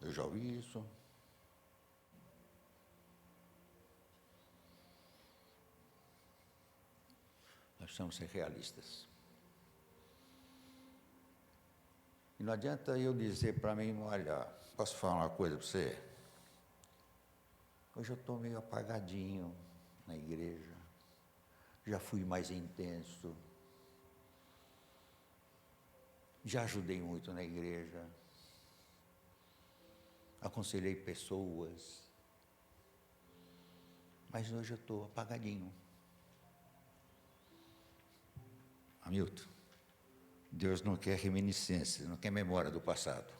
Eu já ouvi isso. Nós precisamos ser realistas. E não adianta eu dizer para mim, olha, posso falar uma coisa para você? Hoje eu estou meio apagadinho na igreja, já fui mais intenso, já ajudei muito na igreja, aconselhei pessoas, mas hoje eu estou apagadinho. Hamilton, Deus não quer reminiscência, não quer memória do passado.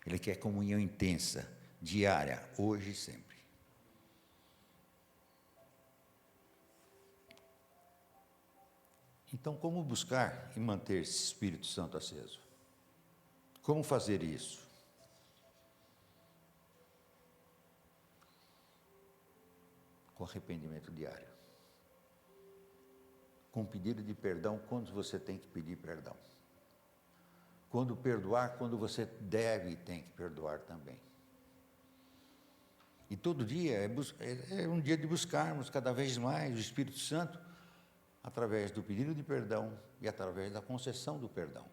Ele quer comunhão intensa, diária, hoje e sempre. Então, como buscar e manter esse Espírito Santo aceso? Como fazer isso? Com arrependimento diário. Com pedido de perdão quando você tem que pedir perdão. Quando perdoar, quando você deve e tem que perdoar também. E todo dia é um dia de buscarmos cada vez mais o Espírito Santo através do pedido de perdão e através da concessão do perdão.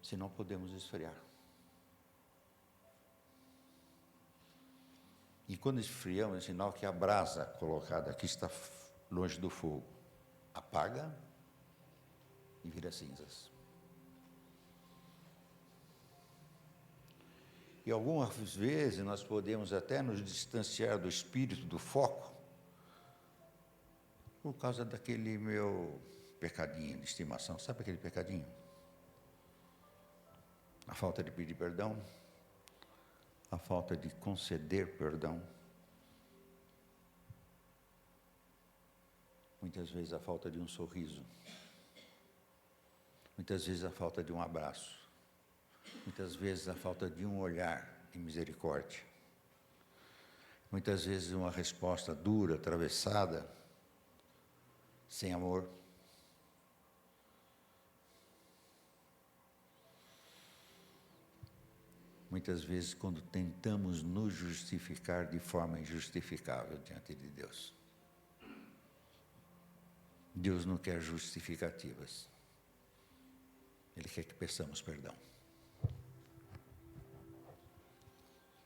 Senão podemos esfriar. E quando esfriamos, é sinal que a brasa colocada aqui está longe do fogo. Apaga e vira cinzas. E algumas vezes nós podemos até nos distanciar do espírito, do foco, por causa daquele meu pecadinho de estimação. Sabe aquele pecadinho? A falta de pedir perdão, a falta de conceder perdão. Muitas vezes a falta de um sorriso. Muitas vezes a falta de um abraço. Muitas vezes a falta de um olhar de misericórdia. Muitas vezes uma resposta dura, atravessada, sem amor. Muitas vezes quando tentamos nos justificar de forma injustificável diante de Deus. Deus não quer justificativas. Ele quer que peçamos perdão.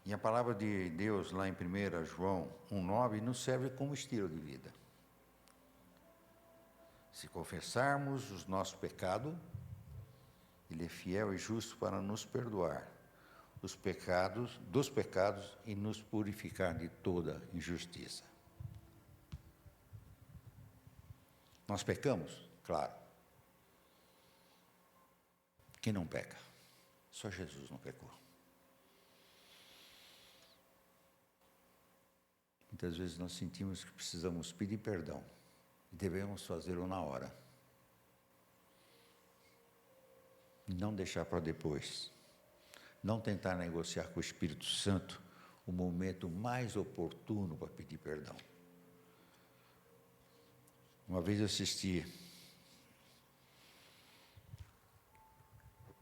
E a palavra de Deus, lá em 1 João 1,9, nos serve como estilo de vida. Se confessarmos os nossos pecados, Ele é fiel e justo para nos perdoar dos pecados e nos purificar de toda injustiça. Nós pecamos? Claro. Quem não peca? Só Jesus não pecou. Muitas vezes nós sentimos que precisamos pedir perdão e devemos fazê-lo na hora. Não deixar para depois. Não tentar negociar com o Espírito Santo o momento mais oportuno para pedir perdão. Uma vez eu assisti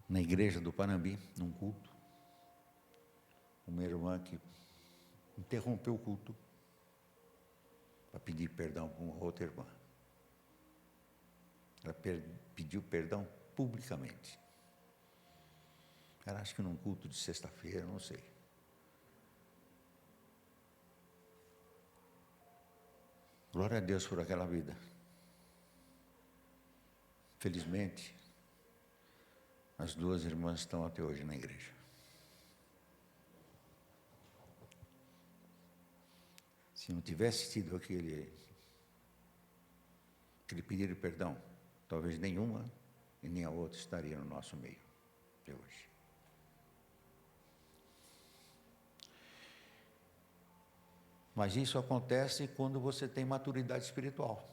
na igreja do Panambi, num culto, uma irmã que interrompeu o culto para pedir perdão para uma outra irmã. Ela pediu perdão publicamente. Era, acho que num culto de sexta-feira, não sei. Glória a Deus por aquela vida. Felizmente, as duas irmãs estão até hoje na igreja. Se não tivesse tido aquele pedido de perdão, talvez nenhuma e nem a outra estaria no nosso meio até hoje. Mas isso acontece quando você tem maturidade espiritual.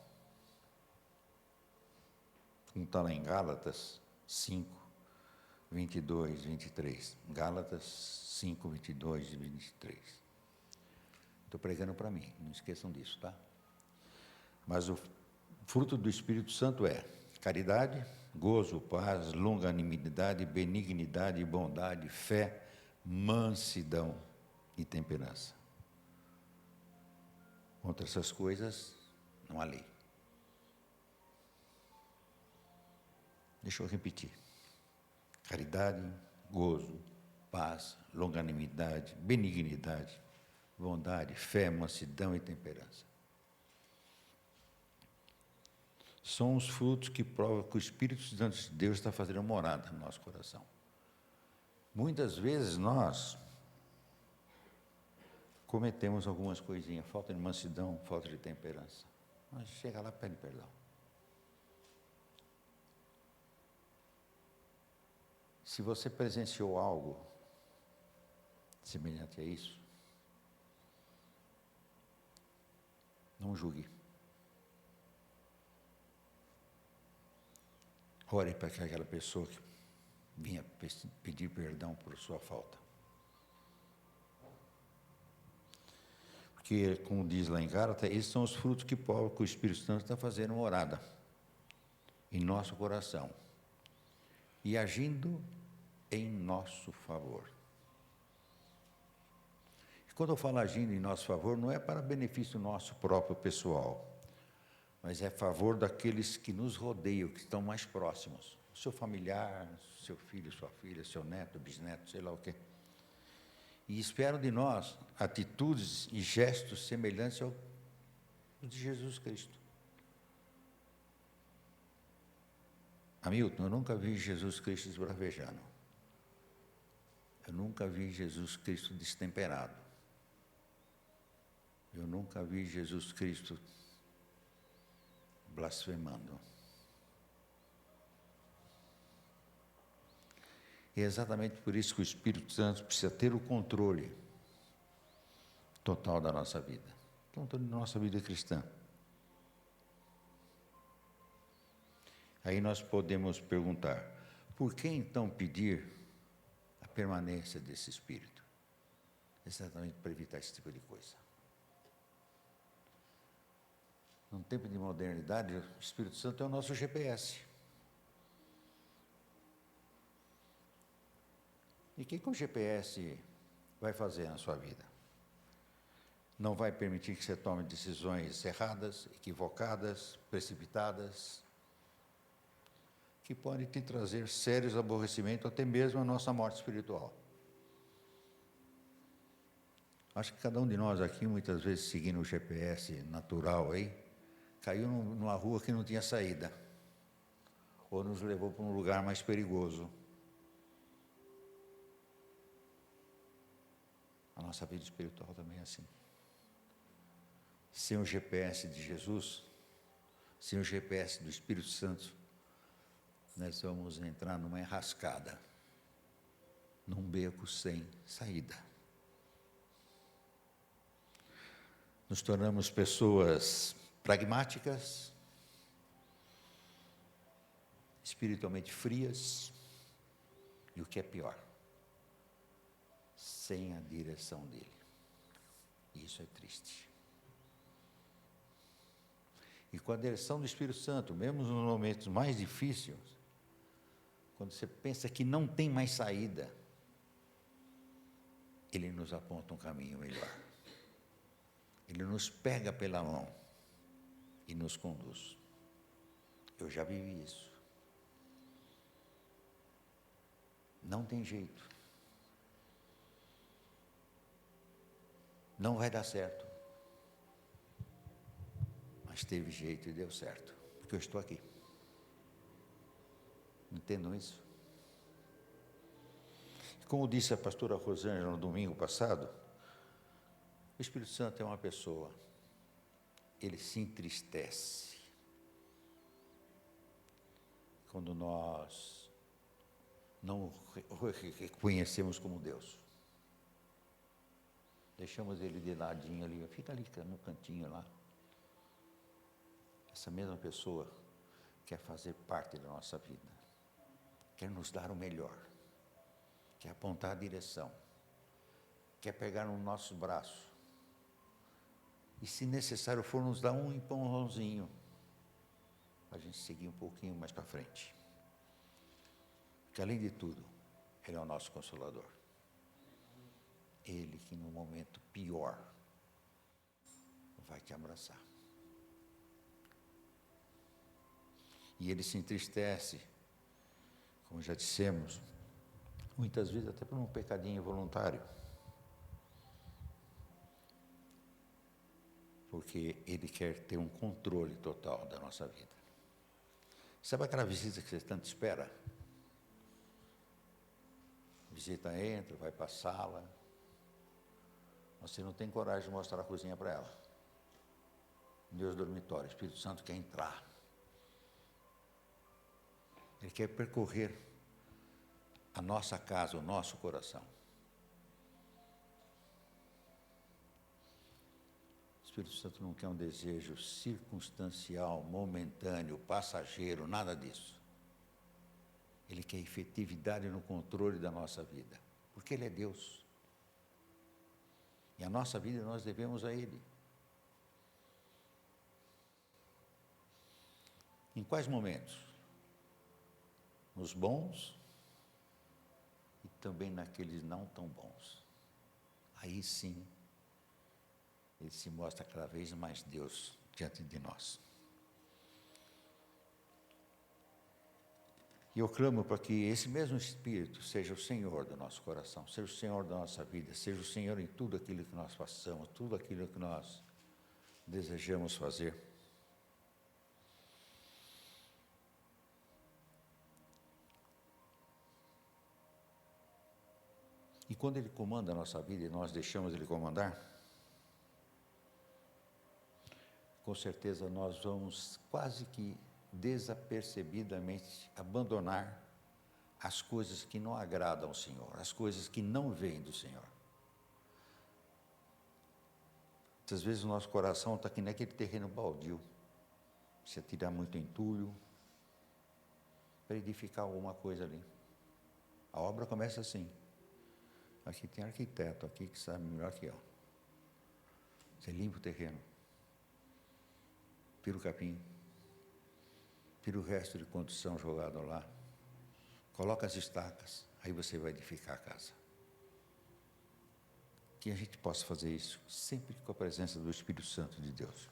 Como está lá em Gálatas 5, 22, 23. Gálatas 5, 22 e 23. Estou pregando para mim, não esqueçam disso, tá? Mas o fruto do Espírito Santo é caridade, gozo, paz, longanimidade, benignidade, bondade, fé, mansidão e temperança. Contra essas coisas, não há lei. Deixa eu repetir. Caridade, gozo, paz, longanimidade, benignidade, bondade, fé, mansidão e temperança. São os frutos que provam que o Espírito Santo de Deus está fazendo morada no nosso coração. Muitas vezes nós cometemos algumas coisinhas, falta de mansidão, falta de temperança. Mas chega lá e pede perdão. Se você presenciou algo semelhante a isso, não julgue. Ore para que aquela pessoa que vinha pedir perdão por sua falta. Porque, como diz lá em Gálatas, esses são os frutos que provam que o Espírito Santo está fazendo morada em nosso coração e agindo em nosso favor. E quando eu falo agindo em nosso favor, não é para benefício nosso próprio pessoal, mas é a favor daqueles que nos rodeiam, que estão mais próximos. Seu familiar, seu filho, sua filha, seu neto, bisneto, sei lá o quê. E espero de nós atitudes e gestos semelhantes ao de Jesus Cristo. Hamilton, eu nunca vi Jesus Cristo esbravejando. Eu nunca vi Jesus Cristo destemperado. Eu nunca vi Jesus Cristo blasfemando. E é exatamente por isso que o Espírito Santo precisa ter o controle total da nossa vida. Controle da nossa vida cristã. Aí nós podemos perguntar, por que então pedir a permanência desse Espírito? Exatamente para evitar esse tipo de coisa. Num tempo de modernidade, o Espírito Santo é o nosso GPS. E o que o GPS vai fazer na sua vida? Não vai permitir que você tome decisões erradas, equivocadas, precipitadas, que podem te trazer sérios aborrecimentos, até mesmo a nossa morte espiritual. Acho que cada um de nós aqui, muitas vezes seguindo o GPS natural aí, caiu numa rua que não tinha saída, ou nos levou para um lugar mais perigoso. A nossa vida espiritual também é assim. Sem o GPS de Jesus, sem o GPS do Espírito Santo, nós vamos entrar numa enrascada, num beco sem saída. Nos tornamos pessoas pragmáticas, espiritualmente frias, e o que é pior, sem a direção dele. Isso é triste. E com a direção do Espírito Santo, mesmo nos momentos mais difíceis, quando você pensa que não tem mais saída, ele nos aponta um caminho melhor. Ele nos pega pela mão e nos conduz. Eu já vivi isso. Não tem jeito. Não vai dar certo. Mas teve jeito e deu certo, porque eu estou aqui. Entendam isso? Como disse a pastora Rosângela no domingo passado, o Espírito Santo é uma pessoa, ele se entristece quando nós não o reconhecemos como Deus. Deixamos ele de ladinho ali, fica ali no cantinho lá. Essa mesma pessoa quer fazer parte da nossa vida, quer nos dar o melhor, quer apontar a direção, quer pegar no nosso braço e, se necessário for, nos dar um empurrãozinho para a gente seguir um pouquinho mais para frente. Porque, além de tudo, ele é o nosso Consolador. Ele que no momento pior vai te abraçar. E ele se entristece, como já dissemos, muitas vezes até por um pecadinho involuntário. Porque ele quer ter um controle total da nossa vida. Sabe aquela visita que você tanto espera? A visita entra, vai para a sala, você não tem coragem de mostrar a cozinha para ela. Deus dormitório, o Espírito Santo quer entrar. Ele quer percorrer a nossa casa, o nosso coração. O Espírito Santo não quer um desejo circunstancial, momentâneo, passageiro, nada disso. Ele quer efetividade no controle da nossa vida, porque Ele é Deus. E a nossa vida nós devemos a Ele. Em quais momentos? Nos bons e também naqueles não tão bons. Aí sim, Ele se mostra cada vez mais Deus diante de nós. E eu clamo para que esse mesmo Espírito seja o Senhor do nosso coração, seja o Senhor da nossa vida, seja o Senhor em tudo aquilo que nós façamos, tudo aquilo que nós desejamos fazer. E quando Ele comanda a nossa vida e nós deixamos Ele comandar, com certeza nós vamos quase que desapercebidamente abandonar as coisas que não agradam ao Senhor, as coisas que não vêm do Senhor. Muitas vezes o nosso coração está aqui naquele terreno baldio, se atirar muito entulho, para edificar alguma coisa ali. A obra começa assim. Aqui tem arquiteto aqui que sabe melhor que eu. Você limpa o terreno, tira o capim, tira o resto de construção jogado lá, coloca as estacas, aí você vai edificar a casa. Que a gente possa fazer isso sempre com a presença do Espírito Santo de Deus.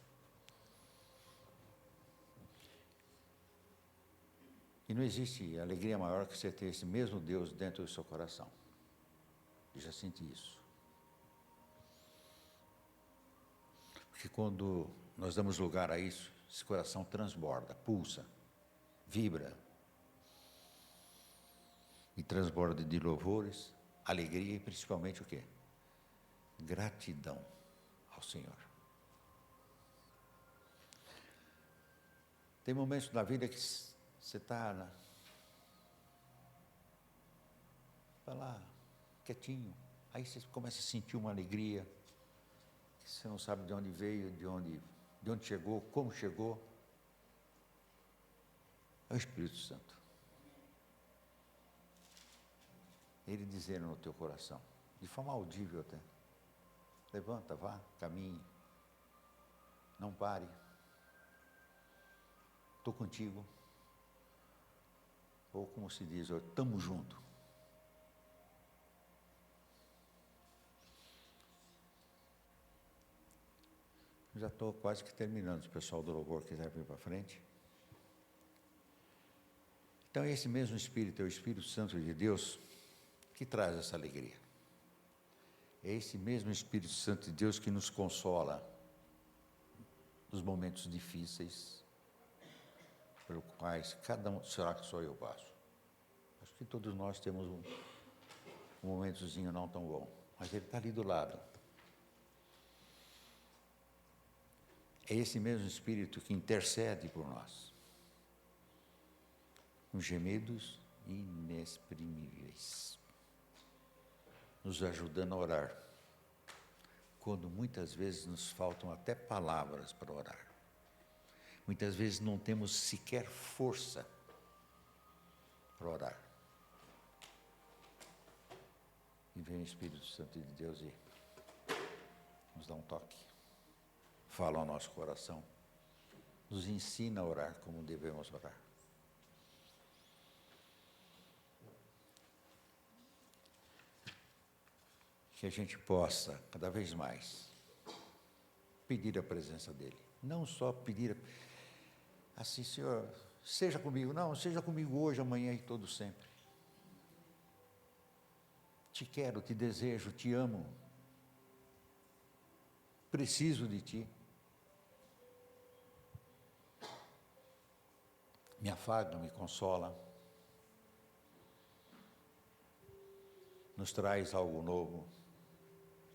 E não existe alegria maior que você ter esse mesmo Deus dentro do seu coração. Eu já senti isso. Porque quando nós damos lugar a isso, esse coração transborda, pulsa, vibra. E transborda de louvores, alegria e principalmente o quê? Gratidão ao Senhor. Tem momentos da vida que você está lá, quietinho, aí você começa a sentir uma alegria, que você não sabe de onde veio, de onde chegou, como chegou. É o Espírito Santo. Ele dizendo no teu coração, de forma audível até, levanta, vá, caminhe, não pare, estou contigo, ou como se diz, estamos juntos. Já estou quase que terminando, se o pessoal do louvor quiser vir para frente. Então, esse mesmo Espírito é o Espírito Santo de Deus que traz essa alegria. É esse mesmo Espírito Santo de Deus que nos consola nos momentos difíceis, pelos quais cada um, será que só eu passo? Acho que todos nós temos um momentozinho não tão bom, mas Ele está ali do lado. É esse mesmo Espírito que intercede por nós, com gemidos inexprimíveis, nos ajudando a orar, quando muitas vezes nos faltam até palavras para orar. Muitas vezes não temos sequer força para orar. E vem o Espírito Santo de Deus e nos dá um toque, fala ao nosso coração, nos ensina a orar como devemos orar. Que a gente possa, cada vez mais, pedir a presença dEle. Não só pedir, assim, Senhor, seja comigo. Não, seja comigo hoje, amanhã e todo sempre. Te quero, te desejo, te amo. Preciso de Ti. Me afaga, me consola. Nos traz algo novo.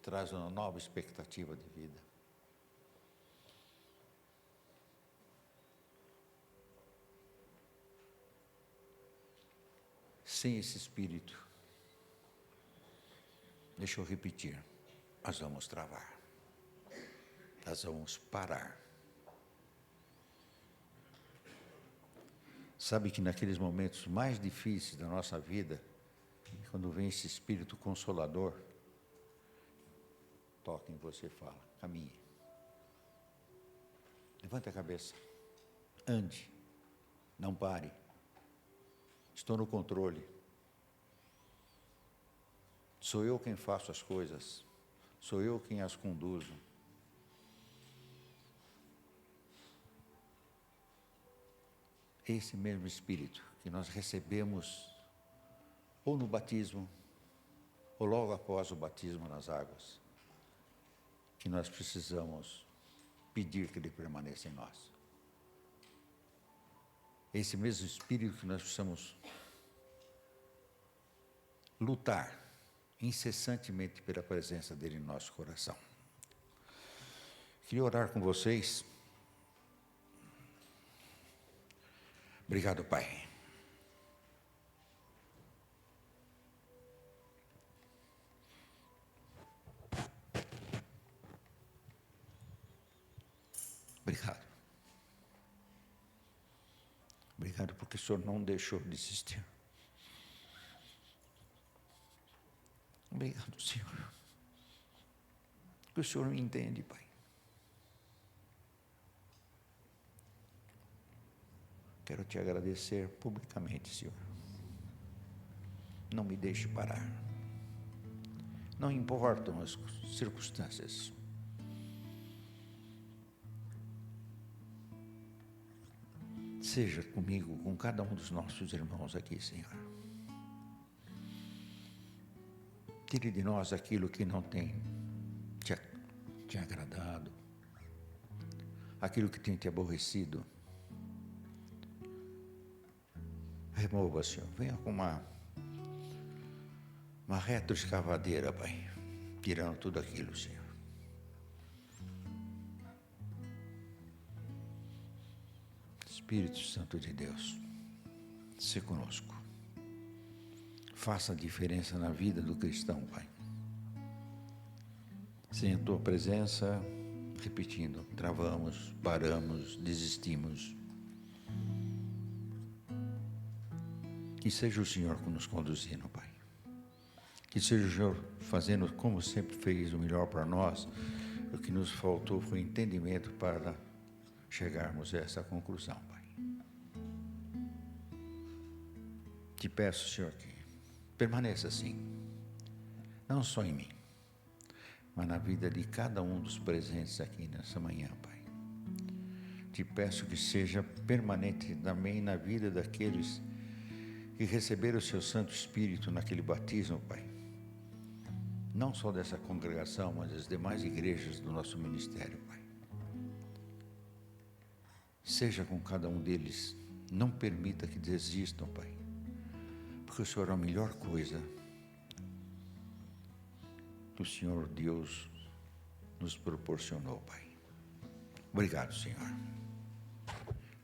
Traz uma nova expectativa de vida. Sem esse Espírito, deixa eu repetir, nós vamos travar, nós vamos parar. Sabe que naqueles momentos mais difíceis da nossa vida, quando vem esse Espírito Consolador, toca em você e fala, caminhe. Levante a cabeça, ande, não pare. Estou no controle. Sou eu quem faço as coisas, sou eu quem as conduzo. Esse mesmo Espírito que nós recebemos ou no batismo, ou logo após o batismo nas águas, que nós precisamos pedir que Ele permaneça em nós. Esse mesmo Espírito que nós precisamos lutar incessantemente pela presença dEle em nosso coração. Queria orar com vocês. Obrigado, Pai. Obrigado. Obrigado. Obrigado porque o Senhor não deixou de existir. Obrigado, Senhor. Que o Senhor me entende, Pai. Quero te agradecer publicamente, Senhor. Não me deixe parar. Não importam as circunstâncias. Seja comigo, com cada um dos nossos irmãos aqui, Senhor. Tire de nós aquilo que não tem te agradado, aquilo que tem te aborrecido. Remova, Senhor. Venha com uma retroescavadeira, Pai, tirando tudo aquilo, Senhor. Espírito Santo de Deus, se conosco. Faça a diferença na vida do cristão, Pai. Sem a Tua presença, repetindo, travamos, paramos, desistimos. Que seja o Senhor nos conduzindo, Pai. Que seja o Senhor fazendo como sempre fez o melhor para nós. O que nos faltou foi entendimento para chegarmos a essa conclusão, Pai. Te peço, Senhor, que permaneça assim, não só em mim, mas na vida de cada um dos presentes aqui nessa manhã, Pai. Te peço que seja permanente também na vida daqueles que receberam o Seu Santo Espírito naquele batismo, Pai. Não só dessa congregação, mas das demais igrejas do nosso ministério, Pai. Seja com cada um deles, não permita que desistam, Pai. Porque o Senhor é a melhor coisa que o Senhor Deus nos proporcionou, Pai. Obrigado, Senhor.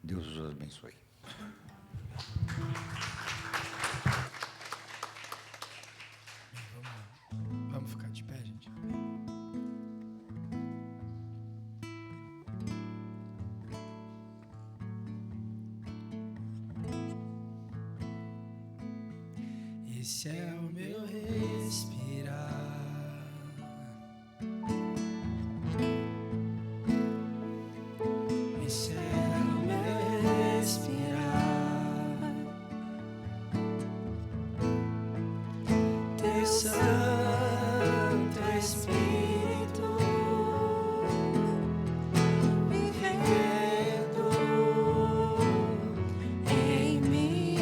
Deus os abençoe. Vamos ficar de pé, gente. Esse é o meu respirar. Esse é o meu respirar. Teu Santo Espírito vivendo em mim.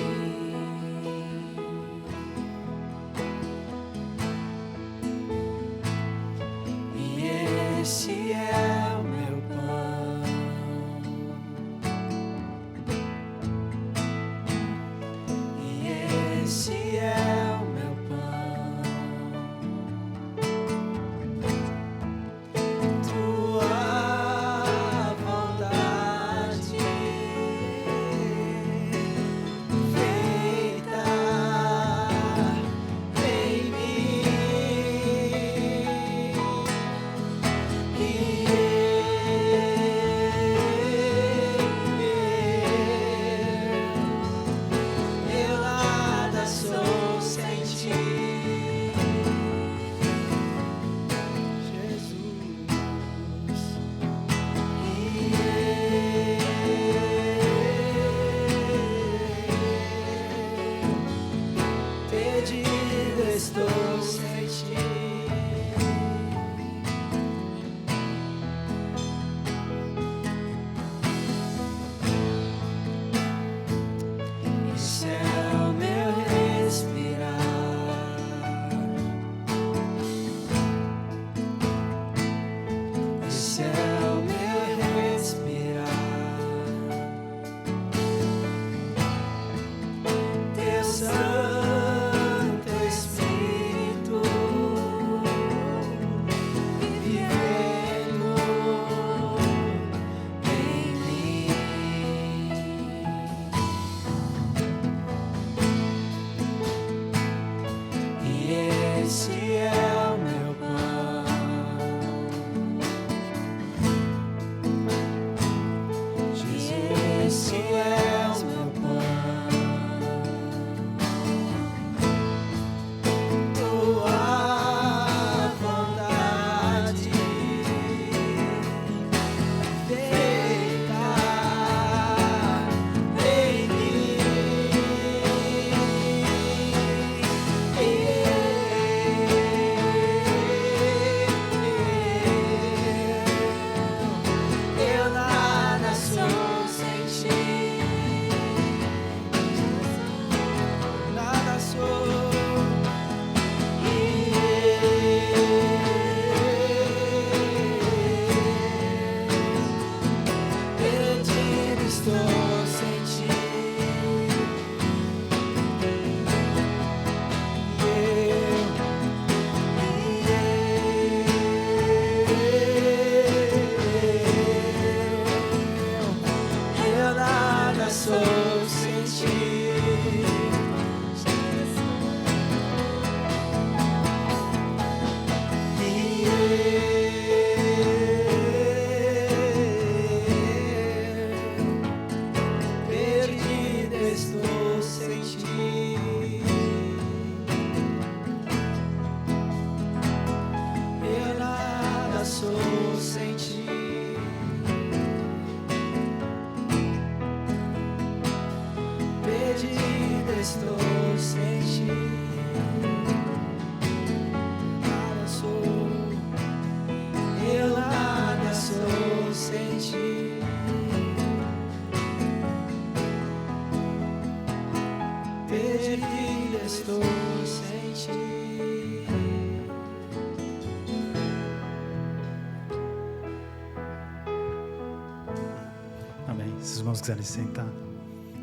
Se os irmãos quiserem sentar.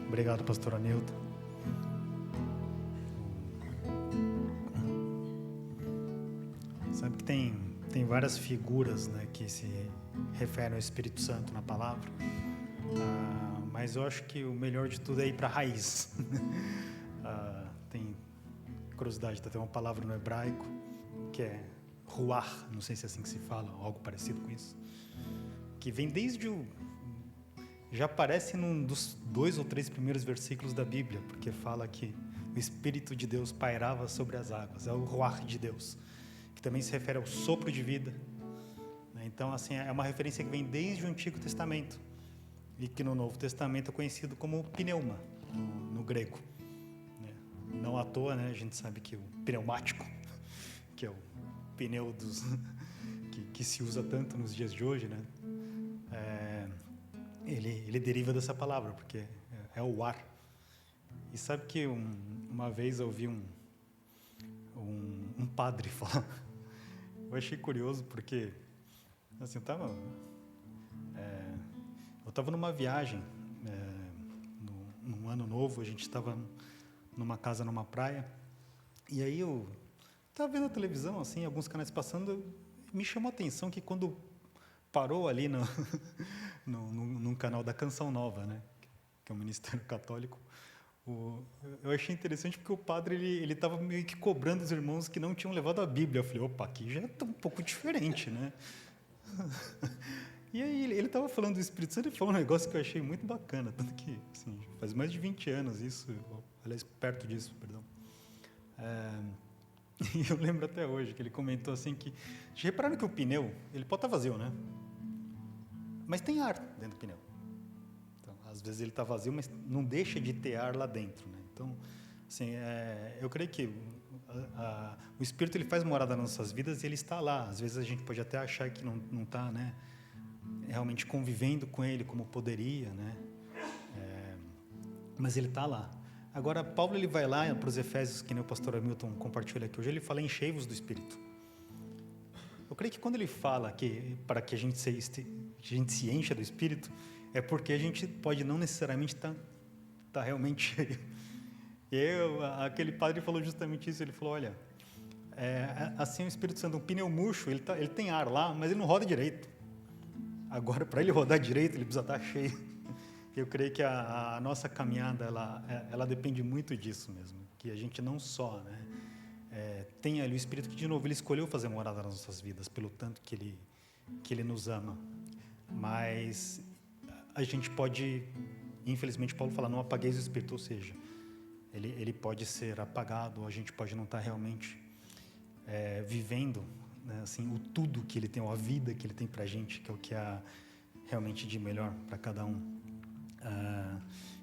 Obrigado, pastor Anilton. Sabe que tem várias figuras, né, que se referem ao Espírito Santo na palavra. Mas eu acho que o melhor de tudo é ir para a raiz. Tem curiosidade, tem uma palavra no hebraico que é ruach, não sei se é assim que se fala, ou algo parecido com isso, que vem desde já aparece num dos 2 ou 3 primeiros versículos da Bíblia, porque fala que o Espírito de Deus pairava sobre as águas, é o ruach de Deus, que também se refere ao sopro de vida. Então, assim, é uma referência que vem desde o Antigo Testamento e que no Novo Testamento é conhecido como pneuma, no grego. Não à toa, né, a gente sabe que o pneumático, que é o pneu que se usa tanto nos dias de hoje, né, ele deriva dessa palavra, porque é o ar. E sabe que uma vez eu ouvi um padre falar, eu achei curioso, porque assim, eu estava numa viagem, num ano novo, a gente estava numa casa, numa praia, e aí eu estava vendo a televisão, assim, alguns canais passando, me chamou a atenção que quando parou ali num canal da Canção Nova, né, que é um ministério católico, eu achei interessante porque o padre ele estava meio que cobrando os irmãos que não tinham levado a Bíblia. Eu falei, opa, aqui já é um pouco diferente, né? E aí ele estava falando do Espírito Santo e falou um negócio que eu achei muito bacana, tanto que assim, faz mais de 20 anos isso, aliás, perto disso, perdão. E eu lembro até hoje que ele comentou assim que, já repararam que o pneu, ele pode estar vazio, né? Mas tem ar dentro do pneu. Então, às vezes ele está vazio, mas não deixa de ter ar lá dentro, né? Então, assim, eu creio que o Espírito ele faz morada nas nossas vidas e ele está lá. Às vezes a gente pode até achar que não está, né, realmente convivendo com ele como poderia, né? Mas ele está lá. Agora, Paulo ele vai lá para os Efésios, que nem o pastor Hamilton compartilha aqui hoje, ele fala enchei-vos do Espírito. Eu creio que quando ele fala que para que a gente se encha do Espírito, é porque a gente pode não necessariamente estar realmente cheio. E aquele padre falou justamente isso, ele falou, olha, assim o Espírito Santo, um pneu murcho, ele tem ar lá, mas ele não roda direito. Agora, para ele rodar direito, ele precisa estar cheio. Eu creio que a nossa caminhada, ela depende muito disso mesmo, que a gente não só, né, tem ali o Espírito que, de novo, ele escolheu fazer morada nas nossas vidas, pelo tanto que ele nos ama, mas a gente pode, infelizmente, Paulo fala, não apagueis o Espírito, ou seja, ele pode ser apagado, ou a gente pode não estar realmente vivendo, né, assim, o tudo que ele tem, ou a vida que ele tem para a gente, que é o que há realmente de melhor para cada um.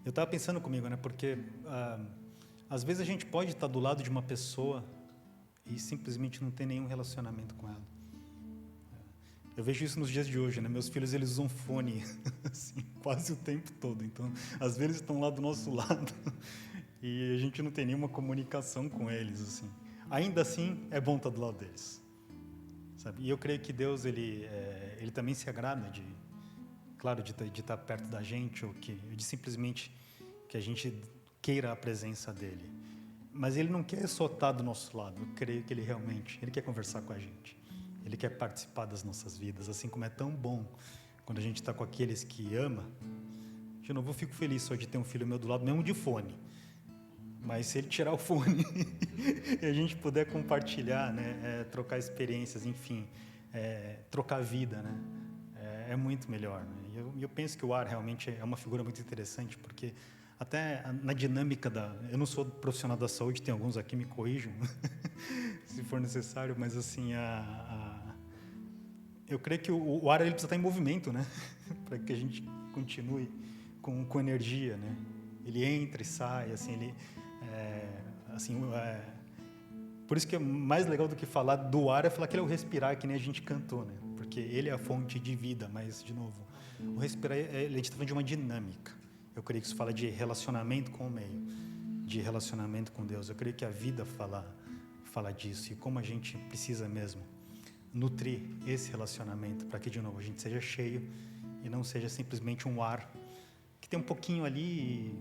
Eu estava pensando comigo, né, porque às vezes a gente pode estar do lado de uma pessoa e simplesmente não ter nenhum relacionamento com ela. Eu vejo isso nos dias de hoje, né? Meus filhos eles usam fone assim, quase o tempo todo, então às vezes eles estão lá do nosso lado e a gente não tem nenhuma comunicação com eles, assim. Ainda assim é bom estar do lado deles, sabe? E eu creio que Deus ele também se agrada de estar perto da gente, ou de simplesmente que a gente queira a presença dele. Mas ele não quer só estar do nosso lado, eu creio que ele quer conversar com a gente, ele quer participar das nossas vidas, assim como é tão bom quando a gente está com aqueles que ama. De novo, eu fico feliz só de ter um filho meu do lado, mesmo de fone, mas se ele tirar o fone e a gente puder compartilhar, né, trocar experiências, enfim, trocar vida, né, é muito melhor, né? E eu penso que o ar realmente é uma figura muito interessante, porque até na dinâmica eu não sou profissional da saúde, tem alguns aqui, me corrijam, se for necessário, mas assim, eu creio que o ar ele precisa estar em movimento, né? Para que a gente continue com energia, né? Ele entra e sai, assim, por isso que é mais legal do que falar do ar é falar que ele é o respirar, que nem a gente cantou, né? Porque ele é a fonte de vida, mas, de novo, o respirar, ele está falando de uma dinâmica. Eu creio que isso fala de relacionamento com o meio, de relacionamento com Deus. Eu creio que a vida fala disso, e como a gente precisa mesmo nutrir esse relacionamento para que, de novo, a gente seja cheio e não seja simplesmente um ar que tem um pouquinho ali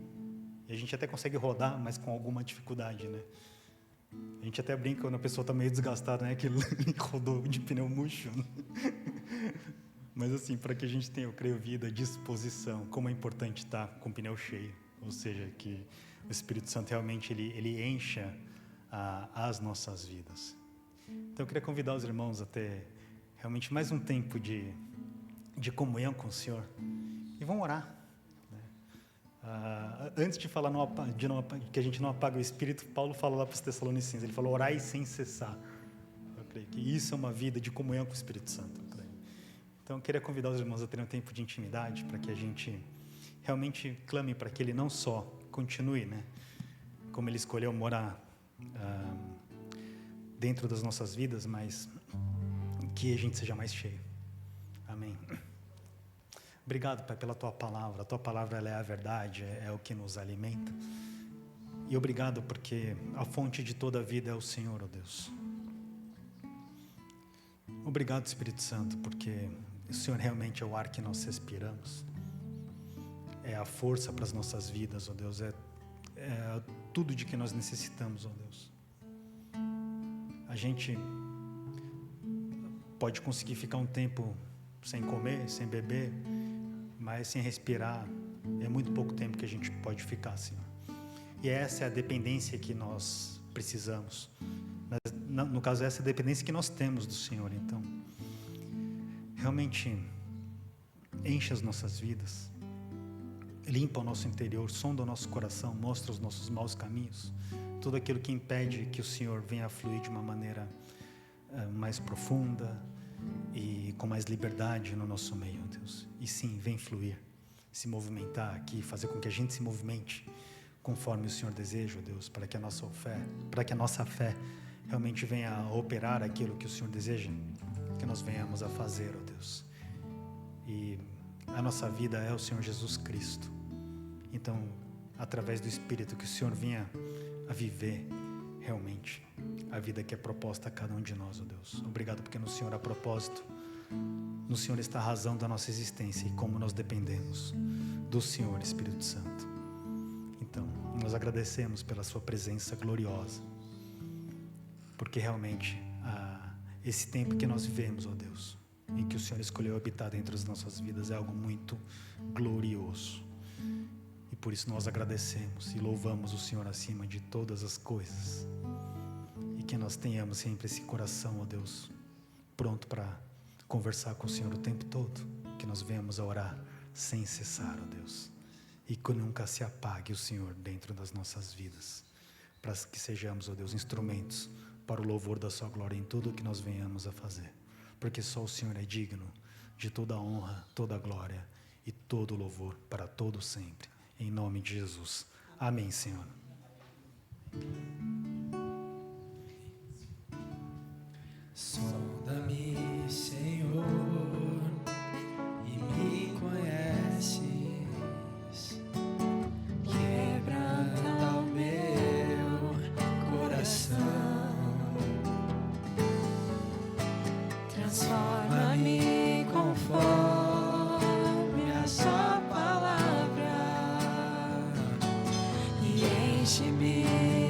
e a gente até consegue rodar, mas com alguma dificuldade, né? A gente até brinca quando a pessoa está meio desgastada, né? Que rodou de pneu murcho. Né? Mas assim, para que a gente tenha, eu creio, vida, disposição, como é importante estar com o pneu cheio. Ou seja, que o Espírito Santo realmente ele encha as nossas vidas. Então eu queria convidar os irmãos a ter realmente mais um tempo de comunhão com o Senhor. E vão orar. Antes de falar que a gente não apaga o Espírito, Paulo fala lá para os Tessalonicenses, ele falou, orai sem cessar. Eu creio que isso é uma vida de comunhão com o Espírito Santo. Eu creio. Então eu queria convidar os irmãos a terem um tempo de intimidade, para que a gente realmente clame para que Ele não só continue, né, como Ele escolheu morar dentro das nossas vidas, mas que a gente seja mais cheio. Amém. Obrigado, Pai, pela Tua Palavra. A Tua Palavra ela é a verdade, é o que nos alimenta. E obrigado porque a fonte de toda a vida é o Senhor, ó Deus. Obrigado, Espírito Santo, porque o Senhor realmente é o ar que nós respiramos. É a força para as nossas vidas, ó Deus. É tudo de que nós necessitamos, ó Deus. A gente pode conseguir ficar um tempo sem comer, sem beber, mas sem respirar, é muito pouco tempo que a gente pode ficar, Senhor. E essa é a dependência que nós precisamos. No caso, essa é a dependência que nós temos do Senhor. Então, realmente, enche as nossas vidas, limpa o nosso interior, sonda o nosso coração, mostra os nossos maus caminhos, tudo aquilo que impede que o Senhor venha a fluir de uma maneira mais profunda e com mais liberdade no nosso meio, Deus. E sim, vem fluir, se movimentar aqui, fazer com que a gente se movimente conforme o Senhor deseja, Deus, para que a nossa fé realmente venha a operar aquilo que o Senhor deseja que nós venhamos a fazer, ó Deus. E a nossa vida é o Senhor Jesus Cristo. Então, através do Espírito, que o Senhor venha a viver realmente a vida que é proposta a cada um de nós, ó Deus. Obrigado porque no Senhor há propósito, no Senhor está a razão da nossa existência e como nós dependemos do Senhor, Espírito Santo. Então, nós agradecemos pela sua presença gloriosa, porque realmente esse tempo que nós vivemos, ó Deus, em que o Senhor escolheu habitar dentro das nossas vidas, é algo muito glorioso. E por isso nós agradecemos e louvamos o Senhor acima de todas as coisas. E que nós tenhamos sempre esse coração, ó Deus, pronto para conversar com o Senhor o tempo todo. Que nós venhamos a orar sem cessar, ó Deus. E que nunca se apague o Senhor dentro das nossas vidas. Para que sejamos, ó Deus, instrumentos para o louvor da sua glória em tudo o que nós venhamos a fazer. Porque só o Senhor é digno de toda a honra, toda a glória e todo o louvor para todo sempre. Em nome de Jesus. Amém, Senhor. Sonda-me, Senhor, e me conheces. Quebranta o meu coração. Transforma-me conforme a sua palavra e enche-me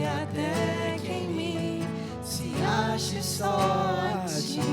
até que em mim se ache só a ti.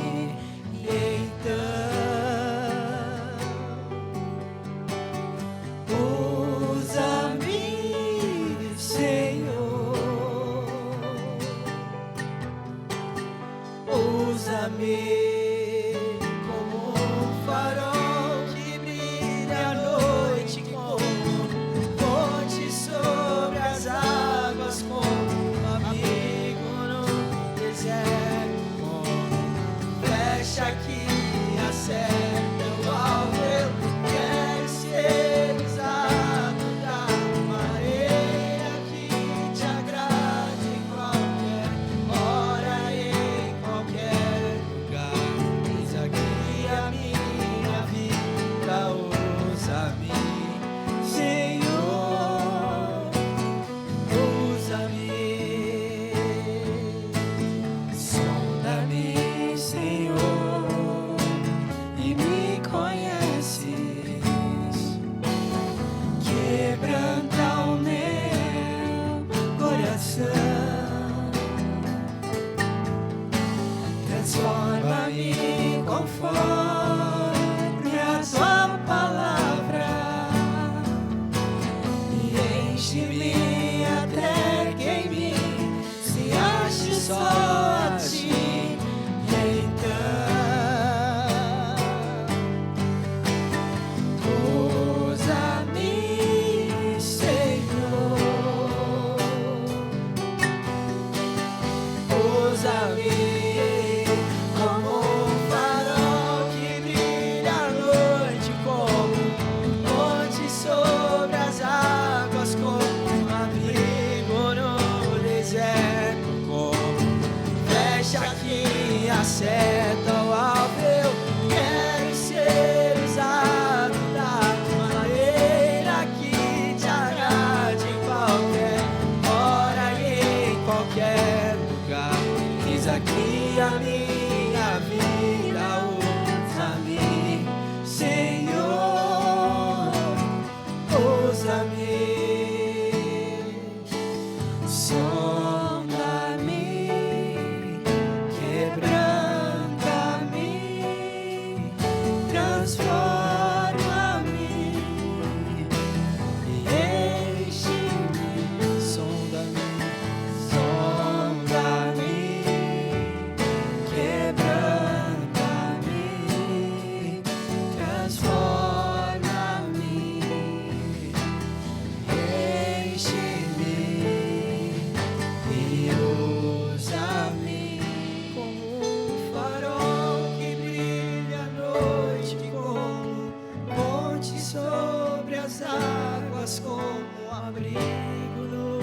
faz como abrigo no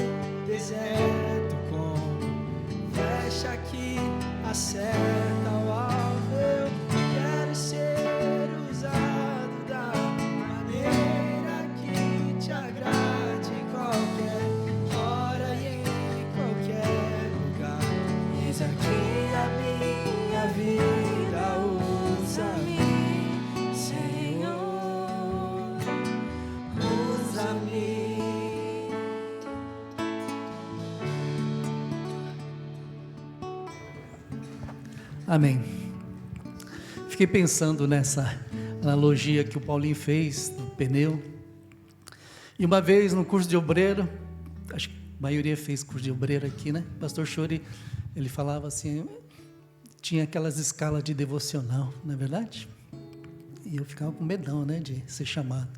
deserto, como flecha que acerta o alvo. Eu quero ser usado da maneira que te agrade, em qualquer hora e em qualquer lugar. Eis aqui a minha vida, usa-me, Senhor, usa-me. Amém. Fiquei pensando nessa analogia que o Paulinho fez do pneu. E uma vez no curso de obreiro, acho que a maioria fez curso de obreiro aqui, né? O pastor Chori, ele falava assim, tinha aquelas escalas de devocional, não é verdade? E eu ficava com medão, né, de ser chamado.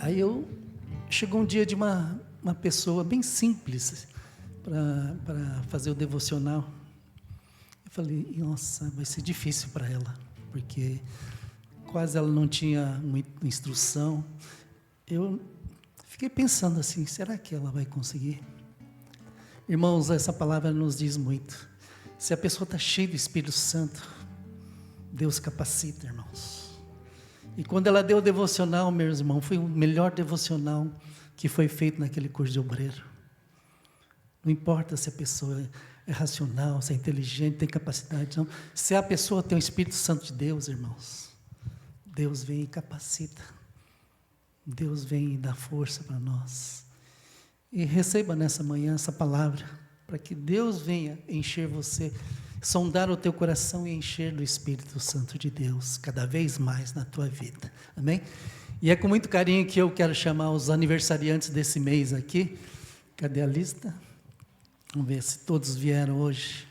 Aí chegou um dia de uma pessoa bem simples para fazer o devocional. Eu falei, nossa, vai ser difícil para ela, porque quase ela não tinha muita instrução. Eu fiquei pensando assim, será que ela vai conseguir? Irmãos, essa palavra nos diz muito. Se a pessoa está cheia do Espírito Santo, Deus capacita, irmãos. E quando ela deu o devocional, meus irmãos, foi o melhor devocional que foi feito naquele curso de obreiro. Não importa se a pessoa é racional, se é inteligente, tem capacidade, não. Se a pessoa tem o Espírito Santo de Deus, irmãos, Deus vem e capacita. Deus vem e dá força para nós. E receba nessa manhã essa palavra, para que Deus venha encher você, sondar o teu coração e encher do Espírito Santo de Deus, cada vez mais na tua vida. Amém? E é com muito carinho que eu quero chamar os aniversariantes desse mês aqui. Cadê a lista? Vamos ver se todos vieram hoje.